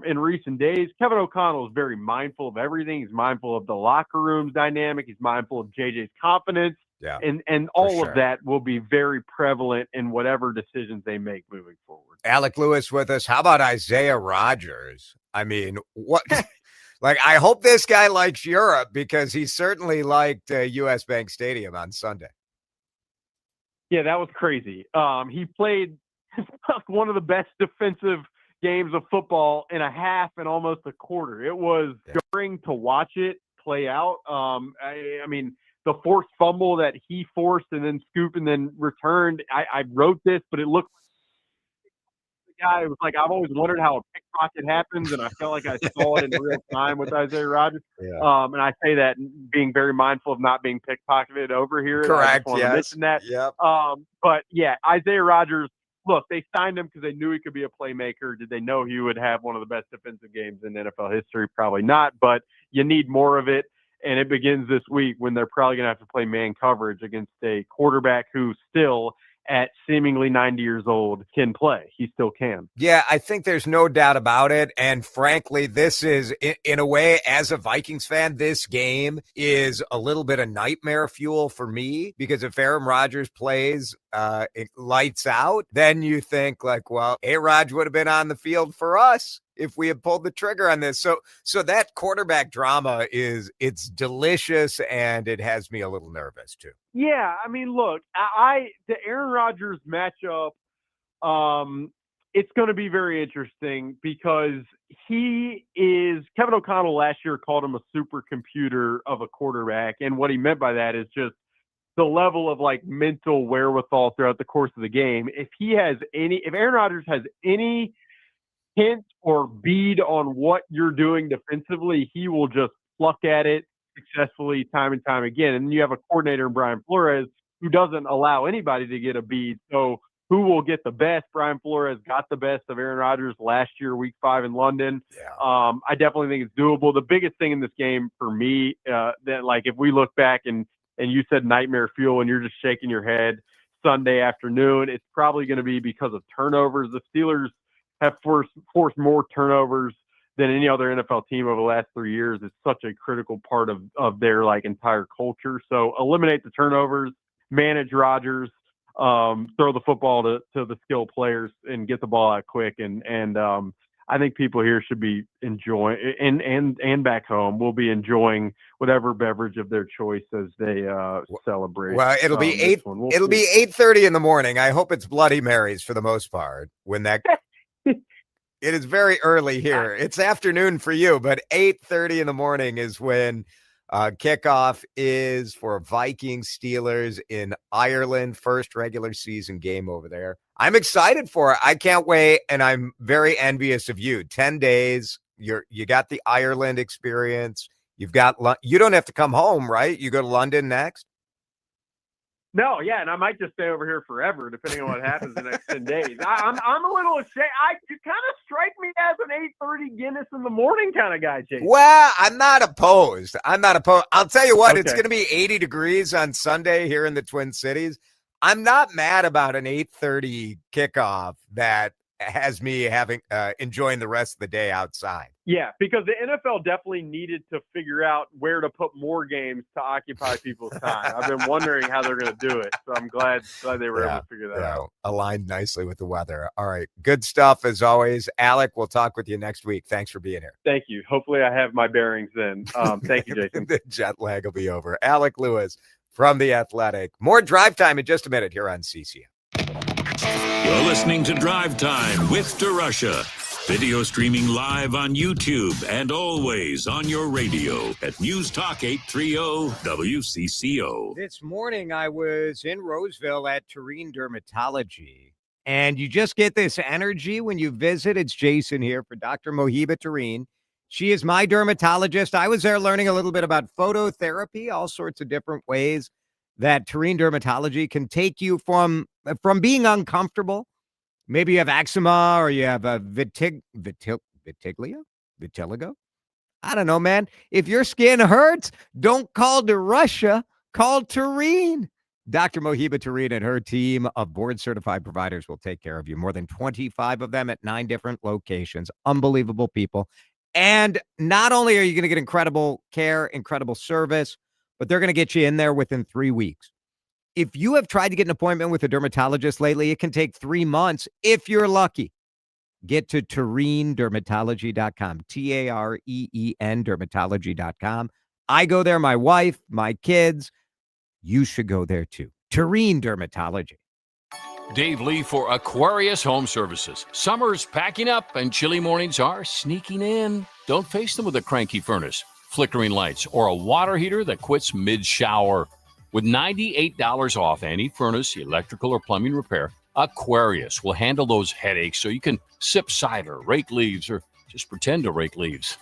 in recent days. Kevin O'Connell is very mindful of everything. He's mindful of the locker room's dynamic. He's mindful of JJ's confidence. Yeah, and all of that will be very prevalent in whatever decisions they make moving forward. Alec Lewis with us. How about Isaiah Rodgers? I mean, what? Like, I hope this guy likes Europe because he certainly liked U.S. Bank Stadium on Sunday. Yeah, that was crazy. He played one of the best defensive games of football in a half and almost a quarter. It was jarring to watch it play out. I mean, the forced fumble that he forced and then scooped and then returned. I wrote this, but it looked like the guy was like, I've always wondered how a pickpocket happens, and I felt like I saw it in real time with Isaiah Rodgers. Yeah. And I say that being very mindful of not being pickpocketed over here. Correct. I just want to mention that. Yep. But yeah, Isaiah Rodgers, look, they signed him because they knew he could be a playmaker. Did they know he would have one of the best defensive games in NFL history? Probably not, but you need more of it. And it begins this week when they're probably going to have to play man coverage against a quarterback who still, at seemingly 90 years old, can play. He still can. Yeah, I think there's no doubt about it. And frankly, this is, in a way, as a Vikings fan, this game is a little bit of nightmare fuel for me because if Aaron Rodgers plays it lights out, then you think like, well, A-Rod would have been on the field for us if we had pulled the trigger on this. So that quarterback drama it's delicious and it has me a little nervous too. Yeah, I mean, look, the Aaron Rodgers matchup, it's going to be very interesting because Kevin O'Connell last year called him a supercomputer of a quarterback, and what he meant by that is just the level of like mental wherewithal throughout the course of the game. If Aaron Rodgers has any hint or bead on what you're doing defensively, he will just pluck at it successfully time and time again. And then you have a coordinator in Brian Flores who doesn't allow anybody to get a bead. So who will get the best? Brian Flores got the best of Aaron Rodgers last year, week 5 in London. Yeah. I definitely think it's doable. The biggest thing in this game for me, that like if we look back and you said nightmare fuel and you're just shaking your head Sunday afternoon, it's probably going to be because of turnovers. The Steelers have forced more turnovers than any other NFL team over the last 3 years. It's such a critical part of their like entire culture. So eliminate the turnovers, manage Rodgers, throw the football to the skilled players and get the ball out quick. And I think people here should be enjoying and back home will be enjoying whatever beverage of their choice as they celebrate. Well, it'll be 8:30 in the morning. I hope it's Bloody Marys for the most part when that it is very early here. It's afternoon for you, but 8:30 in the morning is when kickoff is for Vikings Steelers in Ireland, first regular season game over there. I'm excited for it. I can't wait, and I'm very envious of you. 10 days, you got the Ireland experience. You don't have to come home, right? You go to London next. No, yeah, and I might just stay over here forever, depending on what happens the next 10 days. I'm a little ashamed. You kind of strike me as an 8:30 Guinness in the morning kind of guy, Jason. Well, I'm not opposed. I'll tell you what, It's going to be 80 degrees on Sunday here in the Twin Cities. I'm not mad about an 8:30 kickoff that has me having enjoying the rest of the day outside. Yeah, because the NFL definitely needed to figure out where to put more games to occupy people's time. I've been wondering how they're going to do it, so I'm glad they were able to figure that out. Aligned nicely with the weather. All right, good stuff as always. Alec, we'll talk with you next week. Thanks for being here. Thank you. Hopefully I have my bearings then. Thank you, Jason. The jet lag will be over. Alec Lewis from The Athletic. More drive time in just a minute here on CCM. You're listening to Drive Time with DeRUSHA. Video streaming live on YouTube and always on your radio at News Talk 830 WCCO. This morning I was in Roseville at Tureen Dermatology, and you just get this energy when you visit. It's Jason here for Dr. Mohiba Tureen. She is my dermatologist. I was there learning a little bit about phototherapy, all sorts of different ways that Tureen Dermatology can take you from being uncomfortable. Maybe you have eczema or you have a vitiligo? I don't know, man. If your skin hurts, don't call DeRUSHA, call Tureen. Dr. Mohiba Tureen and her team of board-certified providers will take care of you. More than 25 of them at 9 different locations. Unbelievable people. And not only are you going to get incredible care, incredible service, but they're going to get you in there within 3 weeks. If you have tried to get an appointment with a dermatologist lately, it can take 3 months if you're lucky. Get to TureenDermatology.com, TAREEN dermatology.com. I go there, my wife, my kids. You should go there too. Tureen Dermatology. Dave Lee for Aquarius Home Services. Summer's packing up and chilly mornings are sneaking in. Don't face them with a cranky furnace, flickering lights, or a water heater that quits mid-shower. With $98 off any furnace, electrical, or plumbing repair, Aquarius will handle those headaches so you can sip cider, rake leaves, or just pretend to rake leaves.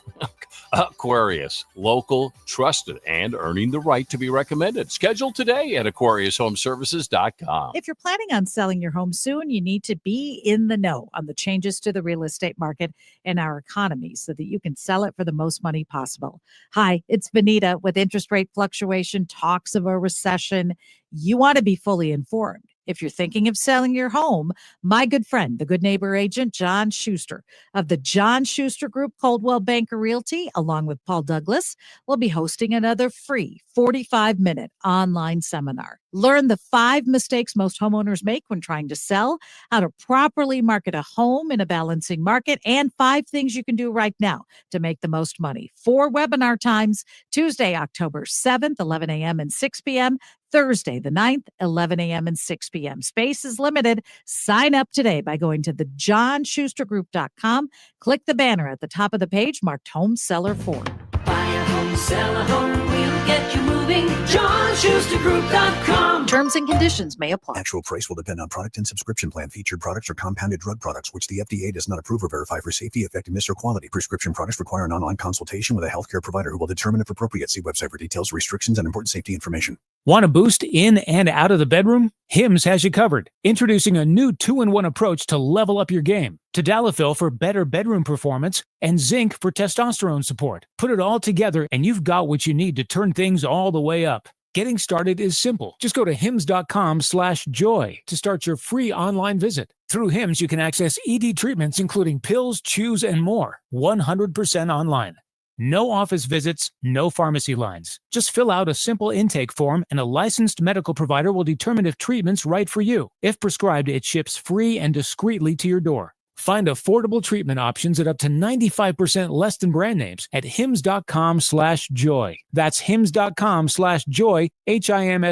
Aquarius, local, trusted, and earning the right to be recommended. Schedule today at AquariusHomeservices.com. If you're planning on selling your home soon, you need to be in the know on the changes to the real estate market in our economy so that you can sell it for the most money possible. Hi, it's Benita. With interest rate fluctuation, talks of a recession, you want to be fully informed. If you're thinking of selling your home, my good friend, the good neighbor agent, John Schuster of the John Schuster Group, Coldwell Banker Realty, along with Paul Douglas, will be hosting another free 45-minute online seminar. Learn the 5 mistakes most homeowners make when trying to sell, how to properly market a home in a balancing market, and 5 things you can do right now to make the most money. 4 webinar times, Tuesday, October 7th, 11 a.m. and 6 p.m., Thursday, the 9th, 11 a.m. and 6 p.m. Space is limited. Sign up today by going to thejohnschustergroup.com. Click the banner at the top of the page marked Home Seller 4. Buy a home, sell a home, we'll get you moving. JohnSchusterGroup.com. Terms and conditions may apply. Actual price will depend on product and subscription plan. Featured products are compounded drug products, which the FDA does not approve or verify for safety, effectiveness, or quality. Prescription products require an online consultation with a healthcare provider who will determine if appropriate. See website for details, restrictions, and important safety information. Want to boost in and out of the bedroom? Hims has you covered. Introducing a new 2-in-1 approach to level up your game. Tadalafil for better bedroom performance and zinc for testosterone support. Put it all together and you've got what you need to turn things all the way up. Getting started is simple. Just go to hims.com/joy to start your free online visit. Through Hims, you can access ED treatments including pills, chews, and more. 100% online. No office visits, no pharmacy lines. Just fill out a simple intake form and a licensed medical provider will determine if treatment's right for you. If prescribed, it ships free and discreetly to your door. Find affordable treatment options at up to 95% less than brand names at hims.com/joy. That's hims.com/joy, HIMS.com/JOY.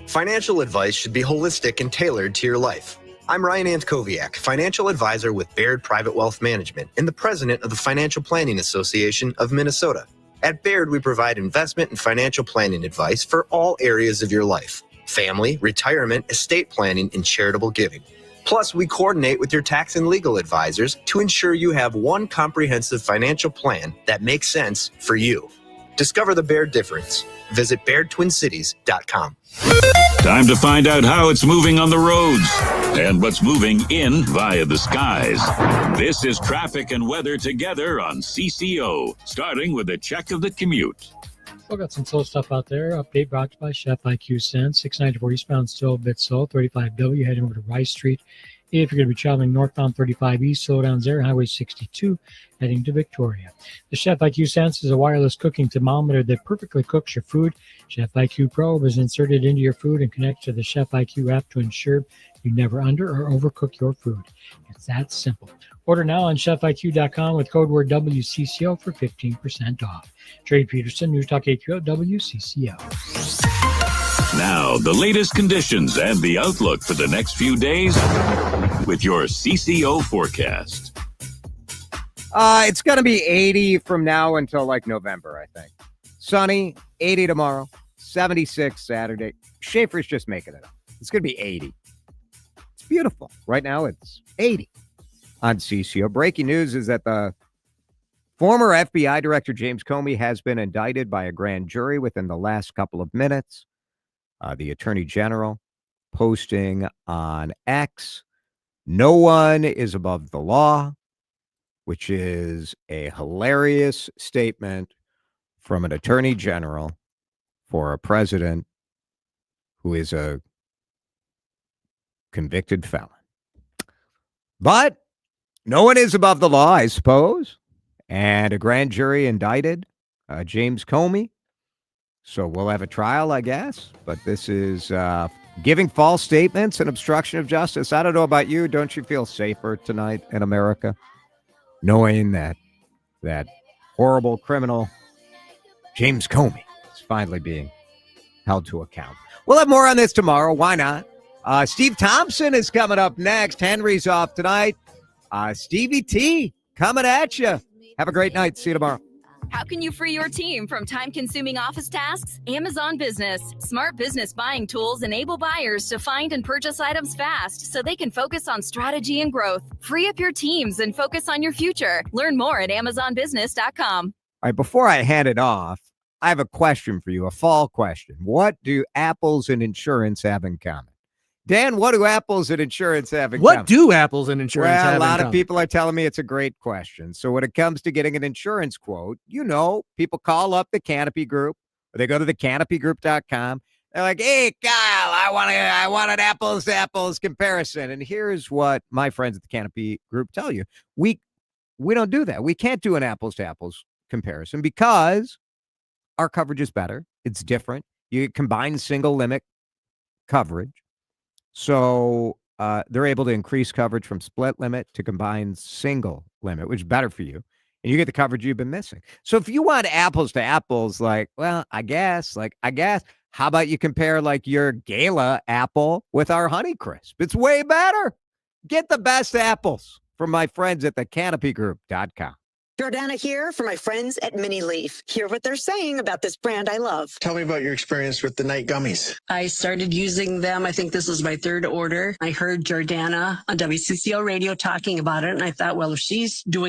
Financial advice should be holistic and tailored to your life. I'm Ryan Antkowiak, financial advisor with Baird Private Wealth Management and the president of the Financial Planning Association of Minnesota. At Baird, we provide investment and financial planning advice for all areas of your life: family, retirement, estate planning, and charitable giving. Plus, we coordinate with your tax and legal advisors to ensure you have one comprehensive financial plan that makes sense for you. Discover the Baird difference. Visit BairdTwinCities.com. Time to find out how it's moving on the roads and what's moving in via the skies. This is traffic and weather together on CCO, starting with a check of the commute. Still got some slow stuff out there. Update brought to you by Chef IQ Sense. 694 eastbound, still a bit slow. 35W heading over to Rice Street. If you're going to be traveling northbound 35 east, slow downs there. Highway 62 heading to Victoria. The Chef IQ Sense is a wireless cooking thermometer that perfectly cooks your food. Chef IQ Probe is inserted into your food and connects to the Chef IQ app to ensure you never under or overcook your food. It's that simple. Order now on chefiq.com with code word WCCO for 15% off. Trey Peterson, News Talk 830 WCCO. Now, the latest conditions and the outlook for the next few days with your CCO forecast. It's going to be 80 from now until like November, I think. Sunny, 80 tomorrow, 76 Saturday. Schaefer's just making it up. It's going to be 80. It's beautiful. Right now, it's 80 on CCO. Breaking news is that the former FBI Director James Comey has been indicted by a grand jury within the last couple of minutes. The Attorney General posting on X, "No one is above the law," which is a hilarious statement from an Attorney General for a president who is a convicted felon. But no one is above the law, I suppose. And a grand jury indicted James Comey. So we'll have a trial, I guess. But this is giving false statements and obstruction of justice. I don't know about you. Don't you feel safer tonight in America, knowing that that horrible criminal James Comey is finally being held to account? We'll have more on this tomorrow. Why not? Steve Thompson is coming up next. Henry's off tonight. Stevie T coming at you. Have a great night. See you tomorrow. How can you free your team from time-consuming office tasks? Amazon Business. Smart business buying tools enable buyers to find and purchase items fast so they can focus on strategy and growth. Free up your teams and focus on your future. Learn more at amazonbusiness.com. All right, before I hand it off, I have a question for you, a fall question. What do apples and insurance have in common? Dan, what do apples and insurance have in common? What do apples and insurance have in common? Well, a lot of people are telling me it's a great question. So when it comes to getting an insurance quote, people call up the Canopy Group, or they go to thecanopygroup.com. They're like, "Hey, Kyle, I want an apples to apples comparison." And here's what my friends at the Canopy Group tell you. We don't do that. We can't do an apples to apples comparison because our coverage is better. It's different. You combine single limit coverage. So they're able to increase coverage from split limit to combined single limit, which is better for you. And you get the coverage you've been missing. So if you want apples to apples, I guess, how about you compare your Gala apple with our Honeycrisp? It's way better. Get the best apples from my friends at thecanopygroup.com. Jordana here for my friends at Mini Leaf. Hear what they're saying about this brand I love. Tell me about your experience with the night gummies. I started using them. I think this was my third order. I heard Jordana on WCCO radio talking about it, and I thought, well, if she's doing